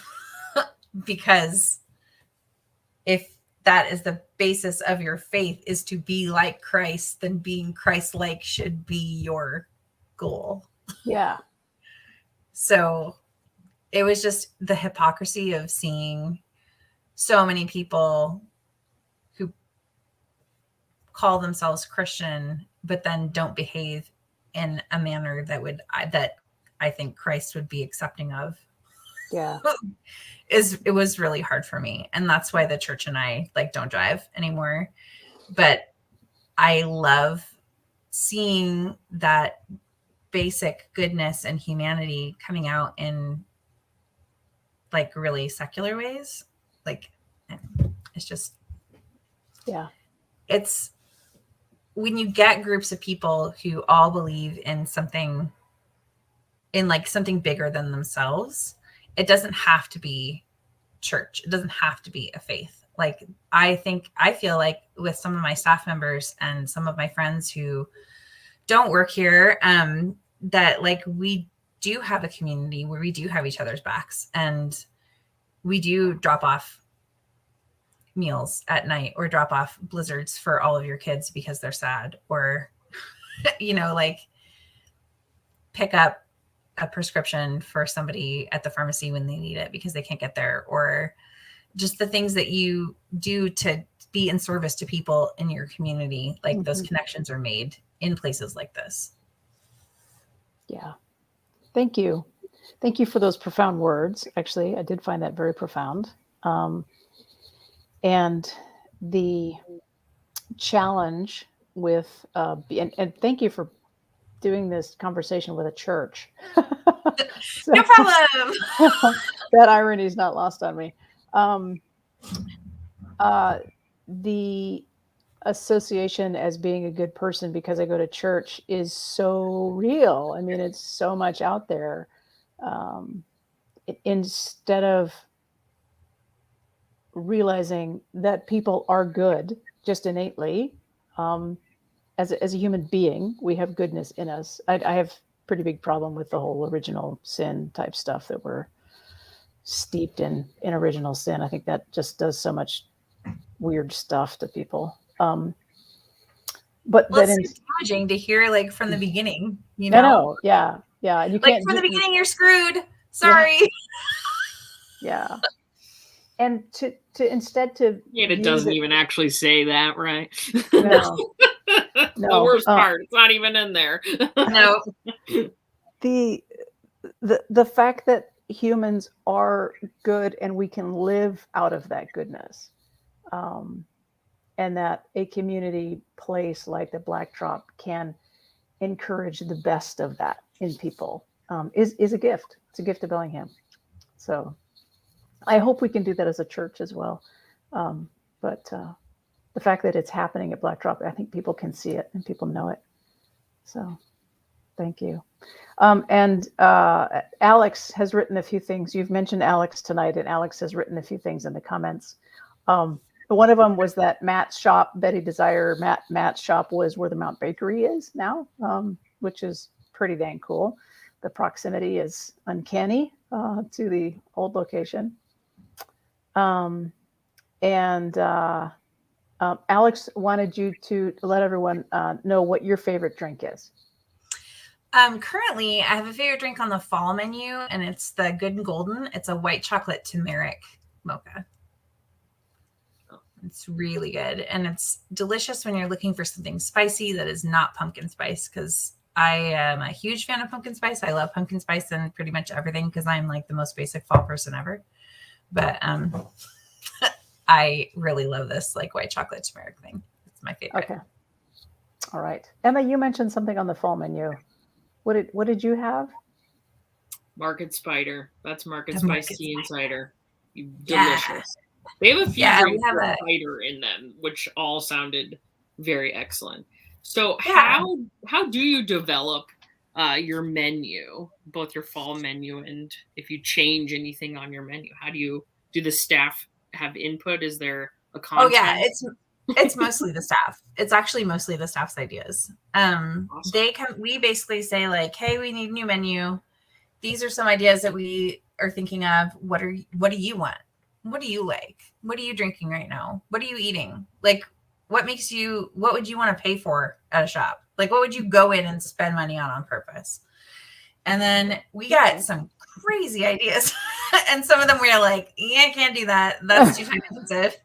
Because if that is the basis of your faith, is to be like Christ, then being Christ-like should be your goal. Yeah. So it was just the hypocrisy of seeing so many people who call themselves Christian, but then don't behave in a manner that I think Christ would be accepting of. Yeah. It was really hard for me. And that's why the church and I like don't drive anymore. But I love seeing that basic goodness and humanity coming out in like really secular ways. Like, it's just, yeah. It's when you get groups of people who all believe in something, in like something bigger than themselves, it doesn't have to be church. It doesn't have to be a faith. Like, I feel like with some of my staff members and some of my friends who don't work here, that like we do have a community where we do have each other's backs, and we do drop off meals at night or drop off blizzards for all of your kids because they're sad, or, like pick up a prescription for somebody at the pharmacy when they need it because they can't get there, or just the things that you do to be in service to people in your community. Like those connections are made in places like this. Yeah. Thank you. Thank you for those profound words. Actually, I did find that very profound. And the challenge with, and thank you for doing this conversation with a church. So, no problem. That irony is not lost on me. The association as being a good person because I go to church is so real. I mean, it's so much out there. Instead of realizing that people are good just innately, as a human being, we have goodness in us. I have pretty big problem with the whole original sin type stuff, that we're steeped in original sin. I think that just does so much weird stuff to people. but Well, then it's so damaging to hear like from the beginning, you I know? know, yeah, and you Like can't from do the beginning, you're screwed. Sorry. yeah. And to instead to And it view doesn't that, even actually say that, right? no, The no, worst part, it's not even in there. No. the fact that humans are good and we can live out of that goodness, and that a community place like the Black Drop can encourage the best of that in people, is a gift. It's a gift to Bellingham. So I hope we can do that as a church as well. But the fact that it's happening at Black Drop, I think people can see it and people know it. So thank you. And Alex has written a few things. You've mentioned Alex tonight, and Alex has written a few things in the comments. One of them was that Matt's shop, Betty Desire, Matt's shop was where the Mount Bakery is now, which is pretty dang cool. The proximity is uncanny to the old location. And Alex wanted you to let everyone know what your favorite drink is. Currently, I have a favorite drink on the fall menu, and it's the Good and Golden. It's a white chocolate turmeric mocha. It's really good, and it's delicious when you're looking for something spicy that is not pumpkin spice, because I am a huge fan of pumpkin spice. I love pumpkin spice and pretty much everything because I'm like the most basic fall person ever. But I really love this like white chocolate turmeric thing. It's my favorite. Okay. All right. Emma, you mentioned something on the fall menu. What did you have? Market Spider. That's Market The Spice Market Tea and Cider. Yeah. Delicious. They have a few Yeah, we drinks have with a- cider in them, which all sounded very excellent. So Yeah. how do you develop your menu, both your fall menu and if you change anything on your menu? How do the staff have input? Is there a Oh yeah, content? it's mostly the staff. It's actually mostly the staff's ideas. Awesome. We basically say like, hey, we need a new menu. These are some ideas that we are thinking of. What do you want? What do you like? What are you drinking right now? What are you eating? Like, what would you want to pay for at a shop? Like, what would you go in and spend money on purpose? And then we got some crazy ideas. And some of them we are like, yeah, I can't do that. That's too time intensive.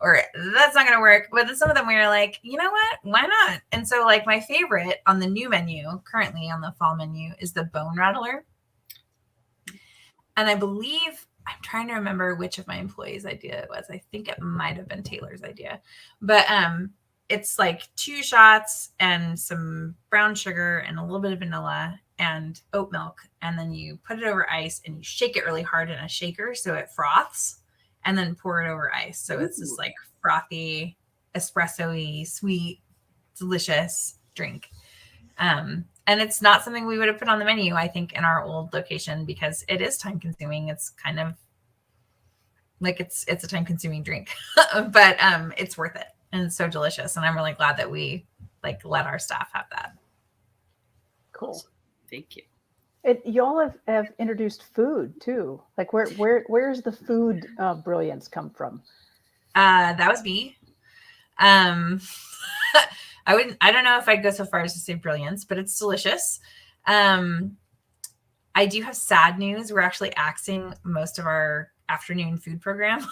Or that's not going to work. But then some of them we are like, you know what? Why not? And so like my favorite on the new menu, currently on the fall menu, is the Bone Rattler. And I believe, I'm trying to remember which of my employees' idea it was. I think it might have been Taylor's idea. But it's like 2 shots and some brown sugar and a little bit of vanilla and oat milk. And then you put it over ice and you shake it really hard in a shaker so it froths, and then pour it over ice. So it's this like frothy, espresso-y, sweet, delicious drink. And it's not something we would have put on the menu, I think, in our old location because it is time consuming. It's kind of like it's a time consuming drink, but it's worth it. And it's so delicious. And I'm really glad that we like let our staff have that. Cool. Thank you. Y'all have introduced food too. Like where's the food brilliance come from? That was me. I don't know if I'd go so far as to say brilliance, but it's delicious. I do have sad news. We're actually axing most of our afternoon food program.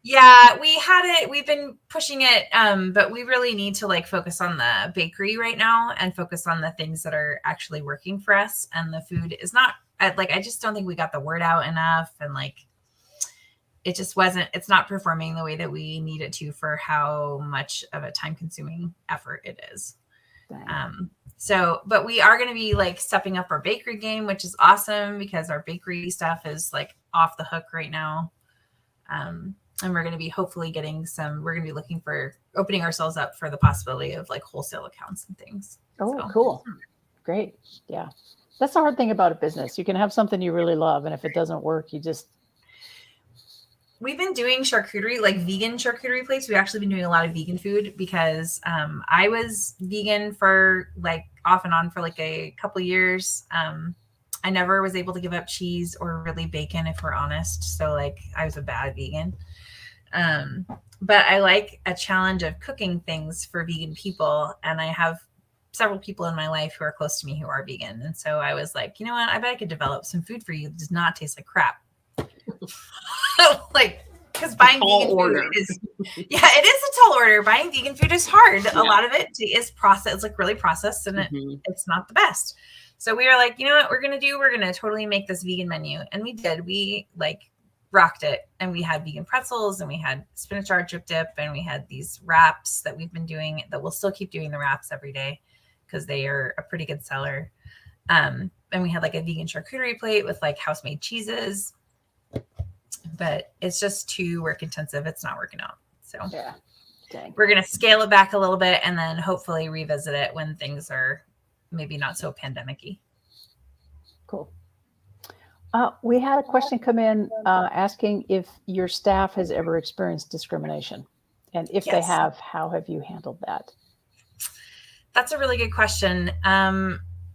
Yeah, we've been pushing it, but we really need to like focus on the bakery right now and focus on the things that are actually working for us. And the food is not I just don't think we got the word out enough. And like, it's not performing the way that we need it to for how much of a time consuming effort it is. But we are going to be like stepping up our bakery game, which is awesome because our bakery stuff is like off the hook right now. And we're going to be hopefully we're going to be looking for opening ourselves up for the possibility of like wholesale accounts and things. Oh, cool. Great. Yeah. That's the hard thing about a business. You can have something you really love, and if it doesn't work, we've been doing charcuterie, like vegan charcuterie plates. We've actually been doing a lot of vegan food because I was vegan for like off and on for like a couple of years. I never was able to give up cheese or really bacon, if we're honest. So like I was a bad vegan. But I like a challenge of cooking things for vegan people. And I have several people in my life who are close to me who are vegan. And so I was like, you know what? I bet I could develop some food for you that does not taste like crap. Like, because buying vegan food is, yeah, it is a tall order. Buying vegan food is hard. Yeah. A lot of it is processed. It's like really processed, and it's not the best. So we were like, you know what we're going to do? We're going to totally make this vegan menu. And we did. We like rocked it. And we had vegan pretzels, and we had spinach drip dip, and we had these wraps that we've been doing, that we'll still keep doing the wraps every day because they are a pretty good seller. And we had like a vegan charcuterie plate with like house-made cheeses. But it's just too work intensive. It's not working out. So yeah, dang. We're going to scale it back a little bit and then hopefully revisit it when things are maybe not so pandemic-y. Cool. We had a question come in asking if your staff has ever experienced discrimination. And if they have, how have you handled that? That's a really good question.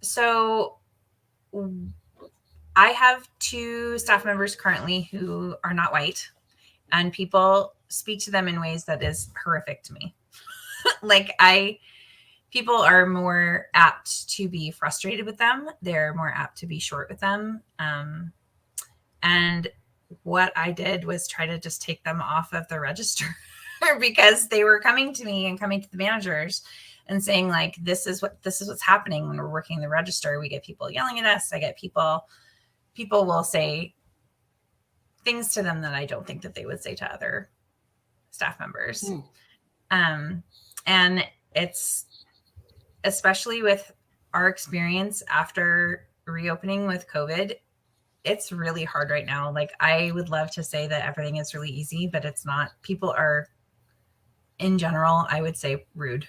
So I have 2 staff members currently who are not white, and people speak to them in ways that is horrific to me. Like people are more apt to be frustrated with them. They're more apt to be short with them. And what I did was try to just take them off of the register because they were coming to me and coming to the managers and saying like, this is what's happening when we're working the register. We get people yelling at us. I get people will say things to them that I don't think that they would say to other staff members. And it's, especially with our experience after reopening with COVID, it's really hard right now. Like I would love to say that everything is really easy, but it's not. People are, in general, I would say rude,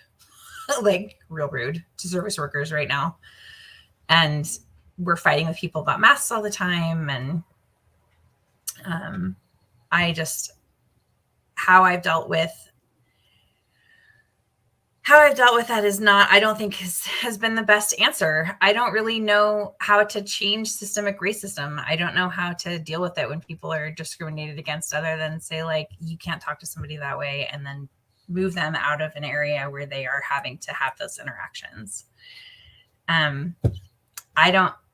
like real rude to service workers right now. And we're fighting with people about masks all the time. And how I've dealt with that is not, I don't think has been the best answer. I don't really know how to change systemic racism. I don't know how to deal with it when people are discriminated against, other than say like, you can't talk to somebody that way, and then move them out of an area where they are having to have those interactions.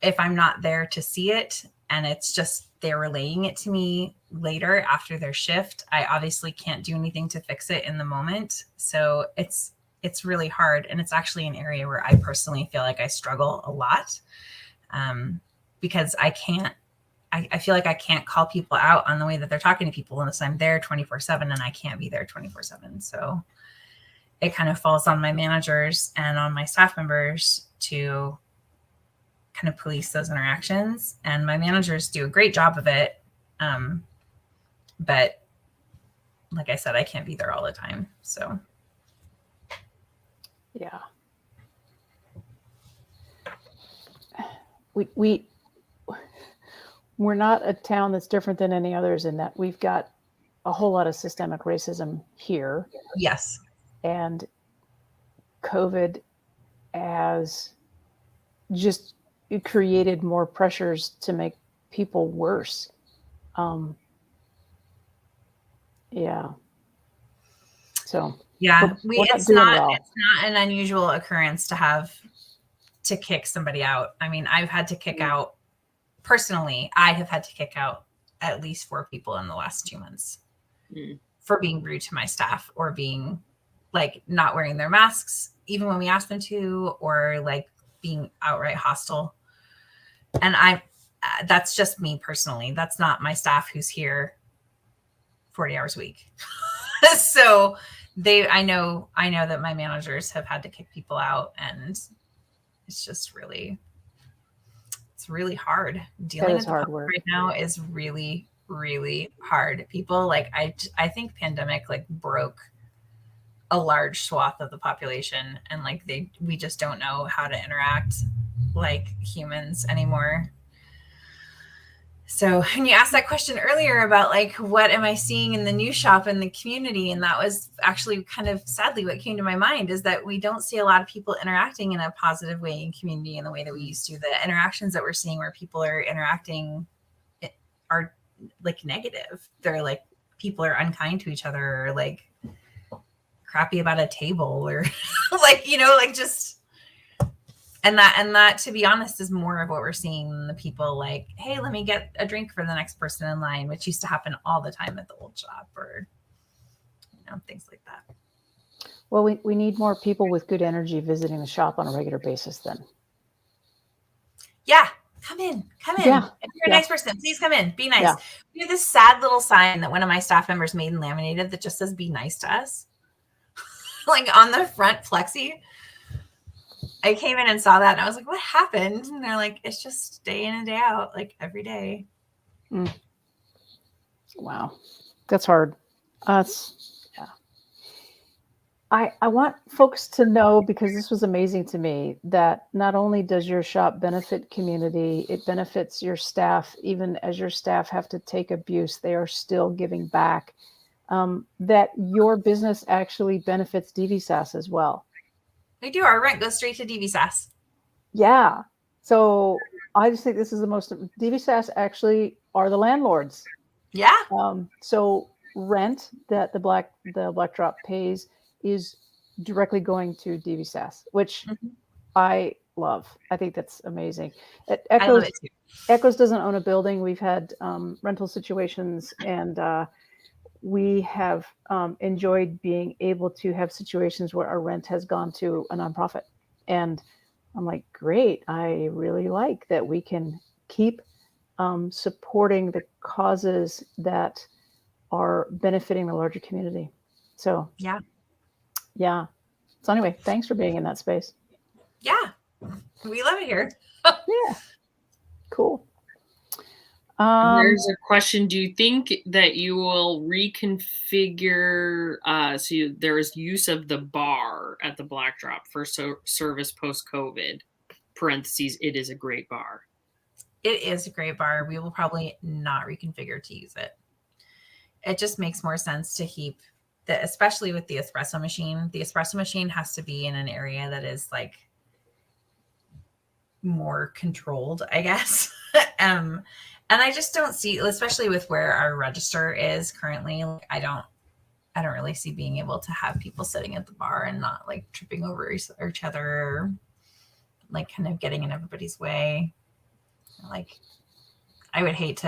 If I'm not there to see it and it's just they're relaying it to me later after their shift, I obviously can't do anything to fix it in the moment. So it's really hard. And it's actually an area where I personally feel like I struggle a lot, because I feel like I can't call people out on the way that they're talking to people unless I'm there 24/7, and I can't be there 24/7. So it kind of falls on my managers and on my staff members to kind of police those interactions. And my managers do a great job of it. But like I said, I can't be there all the time. So yeah. We're not a town that's different than any others in that we've got a whole lot of systemic racism here. Yes. And COVID has just created more pressures to make people worse. Yeah. So yeah, it's not an unusual occurrence to kick somebody out. I mean, I've had to kick out personally. I have had to kick out at least 4 people in the last 2 months for being rude to my staff, or being like not wearing their masks even when we ask them to, or like being outright hostile. And that's just me personally. That's not my staff who's here 40 hours a week. So I know that my managers have had to kick people out, and it's just really hard. Dealing with hard work right now is really, really hard. People like, I think pandemic like broke a large swath of the population, and like we just don't know how to interact like humans anymore. So when you asked that question earlier about like, what am I seeing in the new shop in the community? And that was actually kind of sadly what came to my mind, is that we don't see a lot of people interacting in a positive way in community in the way that we used to. The interactions that we're seeing where people are interacting are like negative. They're like, people are unkind to each other, or like crappy about a table, or like, you know, like just, and that, to be honest, is more of what we're seeing than the people like, hey, let me get a drink for the next person in line, which used to happen all the time at the old shop, or, you know, things like that. Well, we need more people with good energy visiting the shop on a regular basis then. Yeah. Come in. Yeah. If you're a nice person, please come in. Be nice. Yeah. We have this sad little sign that one of my staff members made and laminated that just says, be nice to us. Like on the front flexi. I came in and saw that and I was like, what happened? And they're like, it's just day in and day out, like every day. Wow. That's hard. Yeah. I want folks to know, because this was amazing to me, that not only does your shop benefit community, it benefits your staff. Even as your staff have to take abuse, they are still giving back. That your business actually benefits DVSAS as well. We do. Our rent goes straight to DVSAS. Yeah. So I just think this is the most, DVSAS actually are the landlords. Yeah. So rent that the Black Drop pays is directly going to DVSAS, which I love. I think that's amazing. I love it too. Echoes doesn't own a building. We've had rental situations, and we have enjoyed being able to have situations where our rent has gone to a nonprofit. And I'm like, great. I really like that we can keep supporting the causes that are benefiting the larger community. So yeah. So anyway, thanks for being in that space. Yeah. We love it here. Yeah. Cool. There's a question. Do you think that you will reconfigure, there is use of the bar at the Black Drop for service post-COVID, parentheses, it is a great bar. It is a great bar. We will probably not reconfigure to use it. It just makes more sense to keep especially with the espresso machine. The espresso machine has to be in an area that is like more controlled, I guess. And I just don't see, especially with where our register is currently, like I don't really see being able to have people sitting at the bar and not like tripping over each other, or like kind of getting in everybody's way. Like I would hate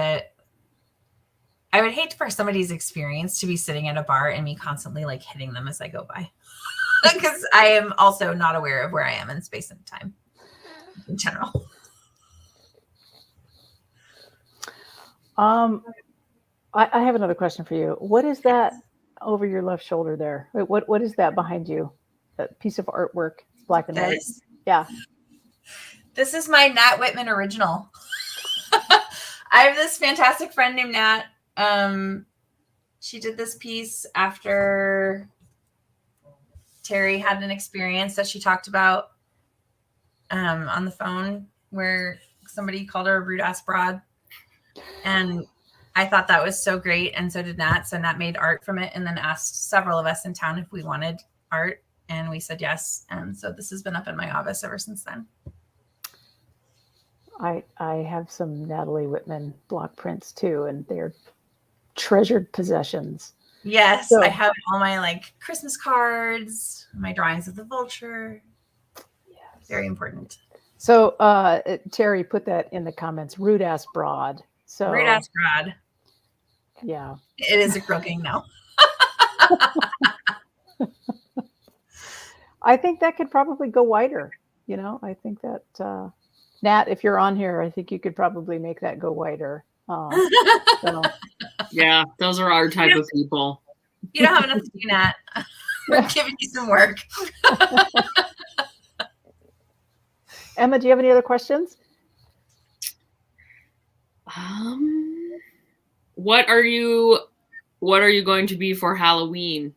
for somebody's experience to be sitting at a bar and me constantly like hitting them as I go by, because I am also not aware of where I am in space and time in general. I have another question for you. What is that over your left shoulder there? What is that behind you? That piece of artwork, black and white. Yeah. This is my Nat Whitman original. I have this fantastic friend named Nat. She did this piece after Terry had an experience that she talked about on the phone, where somebody called her a rude ass broad. And I thought that was so great. And so did Nat. So Nat made art from it and then asked several of us in town if we wanted art. And we said yes. And so this has been up in my office ever since then. I have some Natalie Whitman block prints too, and they're treasured possessions. Yes, so, I have all my like Christmas cards, my drawings of the vulture. Yes. Very important. So Terry put that in the comments, rude ass broad. So rude ass broad. Yeah. It is a girl gang now. I think that could probably go wider. You know, I think that Nat, if you're on here, I think you could probably make that go wider. So. Yeah, those are our type of people. You don't have enough to do, Nat. We're giving you some work. Emma, do you have any other questions? What are you going to be for Halloween?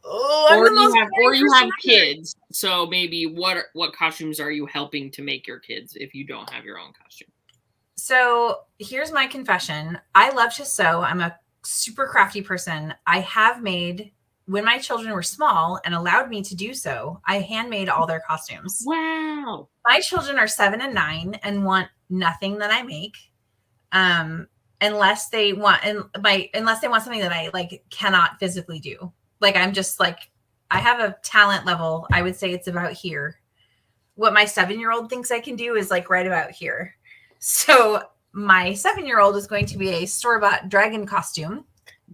Oh, or you have kids, so maybe what costumes are you helping to make your kids if you don't have your own costume? So here's my confession. I love to sew. I'm a super crafty person. I have made, when my children were small and allowed me to do so, I handmade all their costumes. Wow. My children are 7 and 9 and want nothing that I make. unless they want something that I like cannot physically do. Like I'm just like, I have a talent level. I would say it's about here. What my 7-year-old thinks I can do is like right about here. So my 7-year-old is going to be a store-bought dragon costume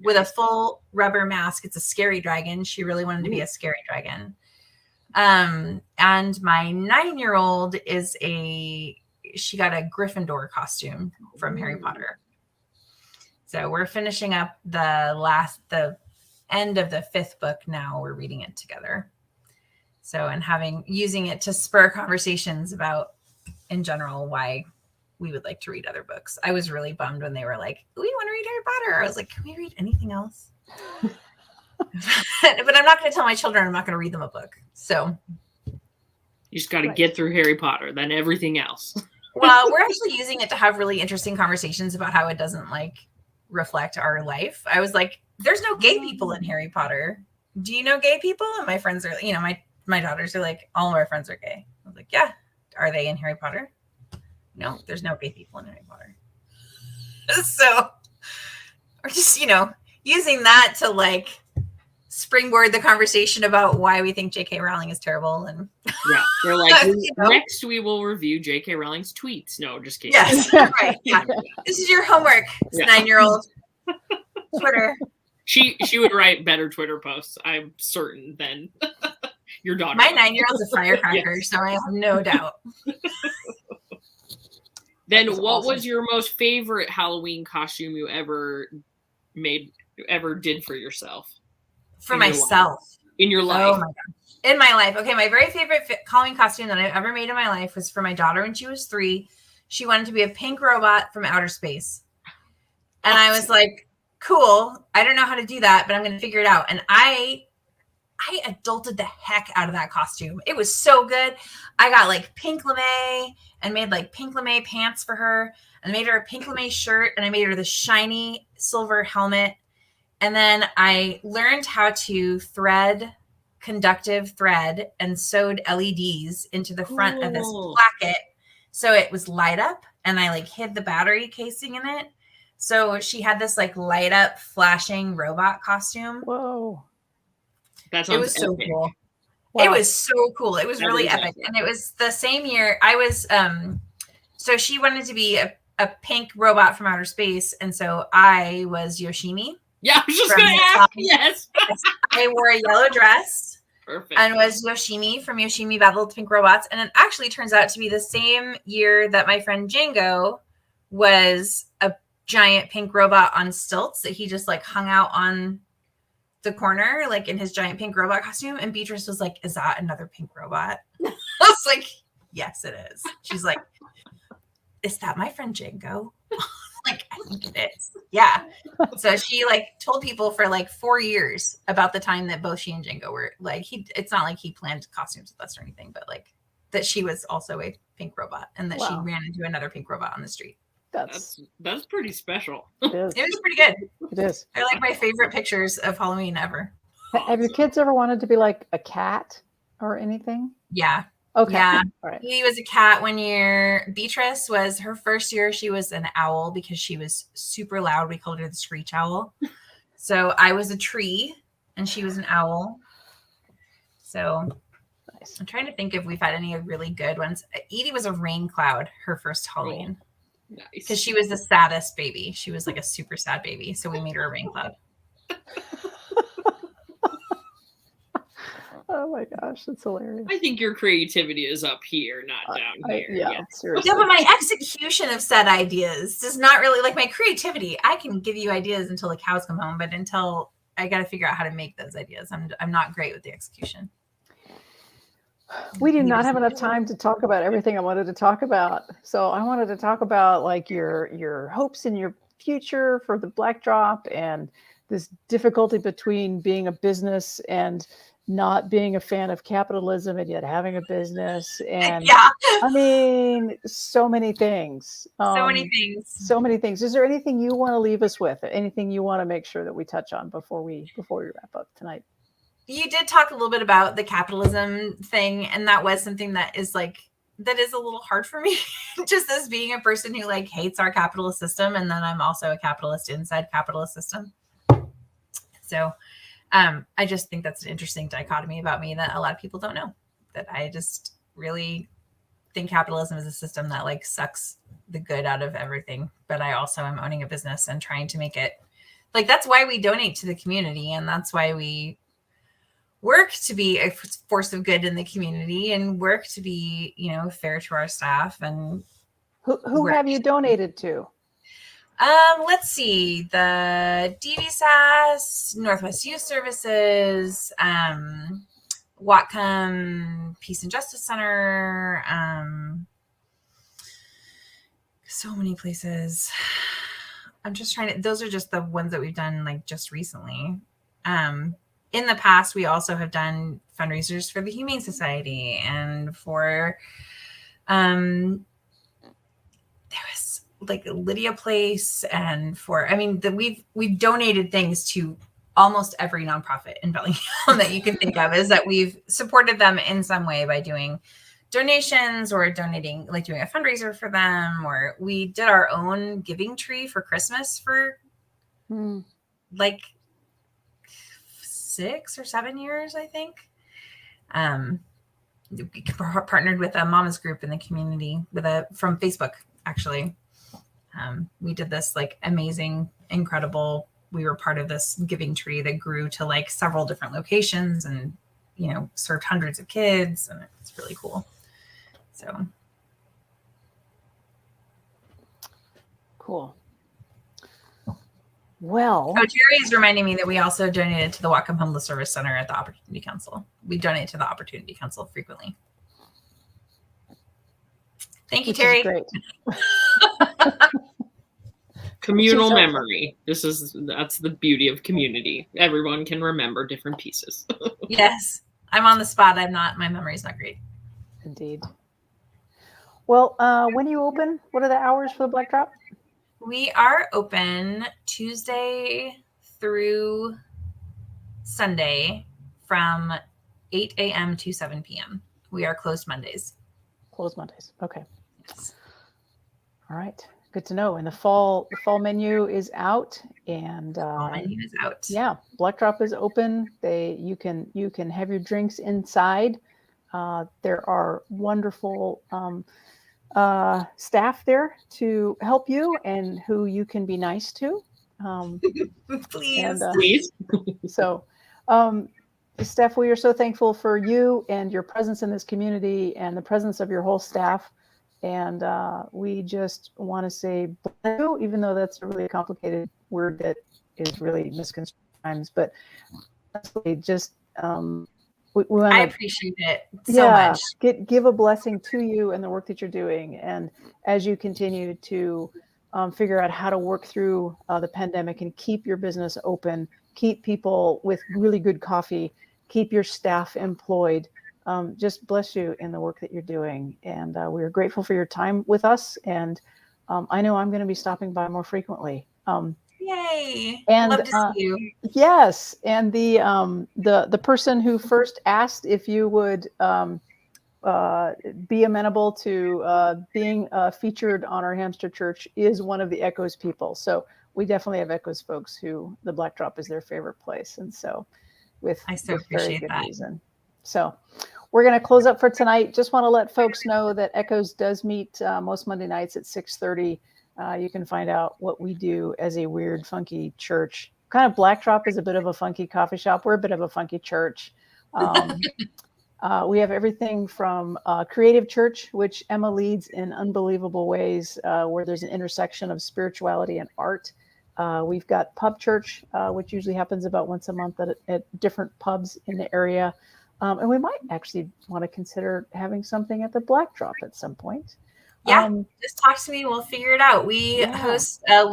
with a full rubber mask. It's a scary dragon. She really wanted to be a scary dragon. And my 9-year-old she got a Gryffindor costume from Harry Potter. So we're finishing up the end of the 5th book now. We're reading it together. So, and using it to spur conversations about, in general, why we would like to read other books. I was really bummed when they were like, we want to read Harry Potter. I was like, can we read anything else? But I'm not going to tell my children I'm not going to read them a book. So you just got to get through Harry Potter, then everything else. Well, we're actually using it to have really interesting conversations about how it doesn't like reflect our life. I was like, there's no gay people in Harry Potter. Do you know gay people? And my friends are, my daughters are like, all of our friends are gay. I was like, yeah. Are they in Harry Potter? No, there's no gay people in Harry Potter. So we're just, using that to like springboard the conversation about why we think J.K. Rowling is terrible. And yeah, they're like, next we will review J.K. Rowling's tweets. No, just kidding. Yes, right. Yeah. This is your homework, 9-year-old. Twitter. She would write better Twitter posts, I'm certain, than your daughter. My 9-year-old's a firecracker, so I have no doubt. Then what was your most favorite Halloween costume you ever did for yourself? For myself. In your life. Oh my God. In my life. Okay, my very favorite Halloween costume that I've ever made in my life was for my daughter when she was 3. She wanted to be a pink robot from outer space. And I was like, cool. I don't know how to do that, but I'm going to figure it out. And I adulted the heck out of that costume. It was so good. I got like pink lame and made like pink lame pants for her and made her a pink lame shirt and I made her the shiny silver helmet. And then I learned how to thread conductive thread and sewed LEDs into the front of this placket. So it was light up and I like hid the battery casing in it. So she had this like light up flashing robot costume. Whoa. That sounds It was so epic. cool. Wow. It was so cool. It was really epic. And it was the same year I was, so she wanted to be a pink robot from outer space. And so I was Yoshimi. Yeah, I was just going to ask. Yes. I wore a yellow dress. Perfect. And was Yoshimi from Yoshimi Battle of the Pink Robots. And it actually turns out to be the same year that my friend Django was a giant pink robot on stilts that he just like hung out on the corner, like in his giant pink robot costume. And Beatrice was like, is that another pink robot? I was like, yes, it is. She's like, is that my friend Django? Like, I think it is. Yeah. So she like told people for like 4 years about the time that both she and Django were like, it's not like he planned costumes with us or anything, but like that she was also a pink robot and that she ran into another pink robot on the street. That's pretty special. It is. It was pretty good. It is. They're like my favorite pictures of Halloween ever. Have your kids ever wanted to be like a cat or anything? Yeah. Okay. Yeah. All right. He was a cat 1 year. Beatrice was her first year. She was an owl because she was super loud. We called her the screech owl. So I was a tree and she was an owl. So nice. I'm trying to think if we've had any really good ones. Edie was a rain cloud her first Halloween. Nice. Because she was the saddest baby. She was like a super sad baby. So we made her a rain cloud. Oh my gosh, that's hilarious. I think your creativity is up here, not down here. Yeah, seriously. Yeah, but my execution of said ideas does not really, like my creativity. I can give you ideas until the cows come home, but until I got to figure out how to make those ideas, I'm not great with the execution. We do not have enough time to talk about everything I wanted to talk about. So I wanted to talk about like your hopes in your future for the Black Drop and this difficulty between being a business and not being a fan of capitalism and yet having a business. And yeah. I mean, so many things. So many things. So many things. Is there anything you want to leave us with? Anything you want to make sure that we touch on before we wrap up tonight? You did talk a little bit about the capitalism thing, and that was something that is like that is a little hard for me, just as being a person who like hates our capitalist system. And then I'm also a capitalist inside capitalist system. So I just think that's an interesting dichotomy about me that a lot of people don't know, that I just really think capitalism is a system that like sucks the good out of everything. But I also am owning a business and trying to make it like, that's why we donate to the community. And that's why we work to be a force of good in the community and work to be, you know, fair to our staff. And who have you donated to? Let's see, the DVSAS, Northwest Youth Services, Whatcom Peace and Justice Center, so many places. I'm just trying to, those are just the ones that we've done like just recently. In the past, we also have done fundraisers for the Humane Society and for, there was like Lydia Place and for, I mean, we've donated things to almost every nonprofit in Bellingham that you can think of, is that we've supported them in some way by doing donations or donating, like doing a fundraiser for them, or we did our own giving tree for Christmas for like 6 or 7 years, I think. We partnered with a mama's group in the community from Facebook, actually. We did this like amazing, incredible, we were part of this giving tree that grew to like several different locations and, you know, served hundreds of kids, and it's really cool. So cool. Well, Jerry is reminding me that we also donated to the Whatcom Homeless Service Center at the Opportunity Council. We donate to the Opportunity Council frequently. Thank you, Terry. Great. Communal memory. That's the beauty of community. Everyone can remember different pieces. Yes. I'm on the spot. My memory's not great. Indeed. Well, when do you open? What are the hours for the Black Drop? We are open Tuesday through Sunday from 8 a.m. to 7 p.m. We are closed Mondays. Closed Mondays. Okay. Yes. All right. Good to know. And the fall menu is out, and fall menu is out. Yeah, Black Drop is open. You can have your drinks inside. There are wonderful staff there to help you and who you can be nice to. Please. Please. So, Steph, we are so thankful for you and your presence in this community and the presence of your whole staff. And we just want to say bless you, even though that's a really complicated word that is really misconstrued times. But just we want I appreciate it so much. Give a blessing to you and the work that you're doing. And as you continue to figure out how to work through the pandemic and keep your business open, keep people with really good coffee, keep your staff employed. Just bless you in the work that you're doing. And we are grateful for your time with us. And I know I'm going to be stopping by more frequently. Yay. And love to see you. Yes. And the person who first asked if you would be amenable to being featured on our Hamster Church is one of the Echoes people. So we definitely have Echoes folks who the Black Drop is their favorite place. And so I so appreciate that. Reason. So we're going to close up for tonight. Just want to let folks know that Echoes does meet most Monday nights at 6:30. You can find out what we do as a weird, funky church. Kind of Black Drop is a bit of a funky coffee shop. We're a bit of a funky church. We have everything from creative church, which Emma leads in unbelievable ways, where there's an intersection of spirituality and art. We've got pub church, which usually happens about once a month at different pubs in the area. And we might actually want to consider having something at the Black Drop at some point. Yeah, just talk to me. We'll figure it out. We host a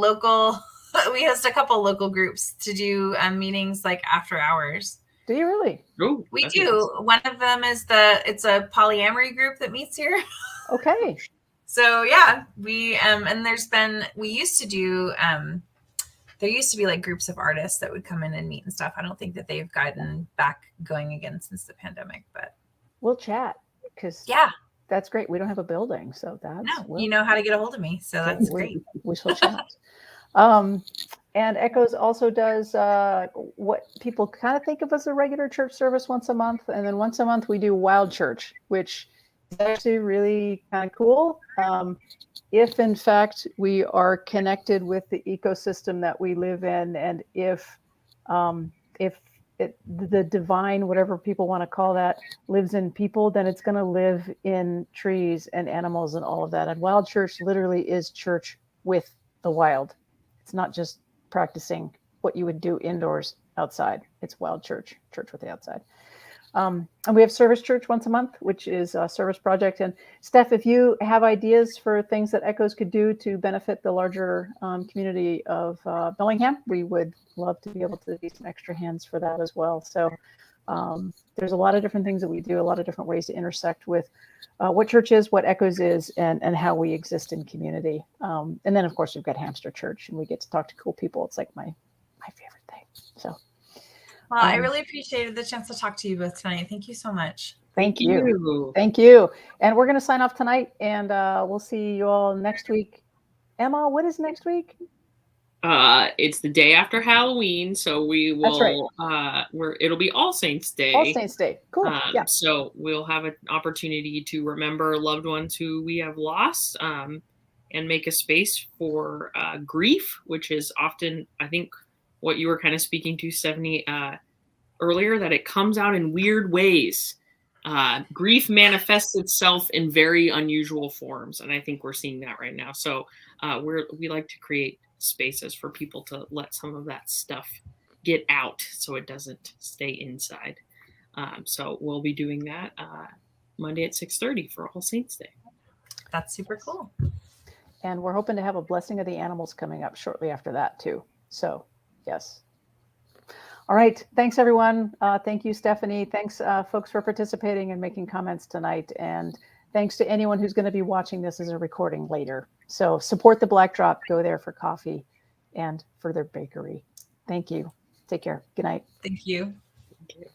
couple local groups to do meetings like after hours. Do you really? Oh, we do. Nice. One of them is it's a polyamory group that meets here. Okay. So yeah, we used to do, there used to be like groups of artists that would come in and meet and stuff. I don't think that they've gotten back going again since the pandemic, but we'll chat That's great. We don't have a building, so that's No, you know how to get a hold of me, so that's great. We shall chat. And Echoes also does what people kind of think of as a regular church service once a month. And then once a month we do Wild Church, which is actually really kind of cool. If in fact we are connected with the ecosystem that we live in, and if the divine, whatever people want to call that, lives in people, then it's going to live in trees and animals and all of that. And Wild Church literally is church with the wild. It's not just practicing what you would do indoors outside. It's Wild Church, church with the outside. And we have Service Church once a month, which is a service project. And Steph, if you have ideas for things that Echoes could do to benefit the larger community of Bellingham, we would love to be able to be some extra hands for that as well. So there's a lot of different things that we do, a lot of different ways to intersect with what church is, what Echoes is, and how we exist in community. And then, of course, we've got Hamster Church, and we get to talk to cool people. It's like my favorite thing. So. Well, I really appreciated the chance to talk to you both tonight. Thank you so much. Thank you. Thank you. And we're going to sign off tonight, and we'll see you all next week. Emma, what is next week? It's the day after Halloween, so we will. That's right. It'll be All Saints Day. All Saints Day. Cool. Yeah. So we'll have an opportunity to remember loved ones who we have lost, and make a space for grief, which is often, I think, what you were kind of speaking to, Stephanie, earlier, that it comes out in weird ways. Grief manifests itself in very unusual forms, and I think we're seeing that right now. So we like to create spaces for people to let some of that stuff get out so it doesn't stay inside. So we'll be doing that Monday at 6:30 for All Saints Day. That's super cool. And we're hoping to have a blessing of the animals coming up shortly after that too. So yes. All right. Thanks, everyone. Thank you, Stephanie. Thanks, folks, for participating and making comments tonight. And thanks to anyone who's going to be watching this as a recording later. So support the Black Drop. Go there for coffee and for their bakery. Thank you. Take care. Good night. Thank you. Thank you.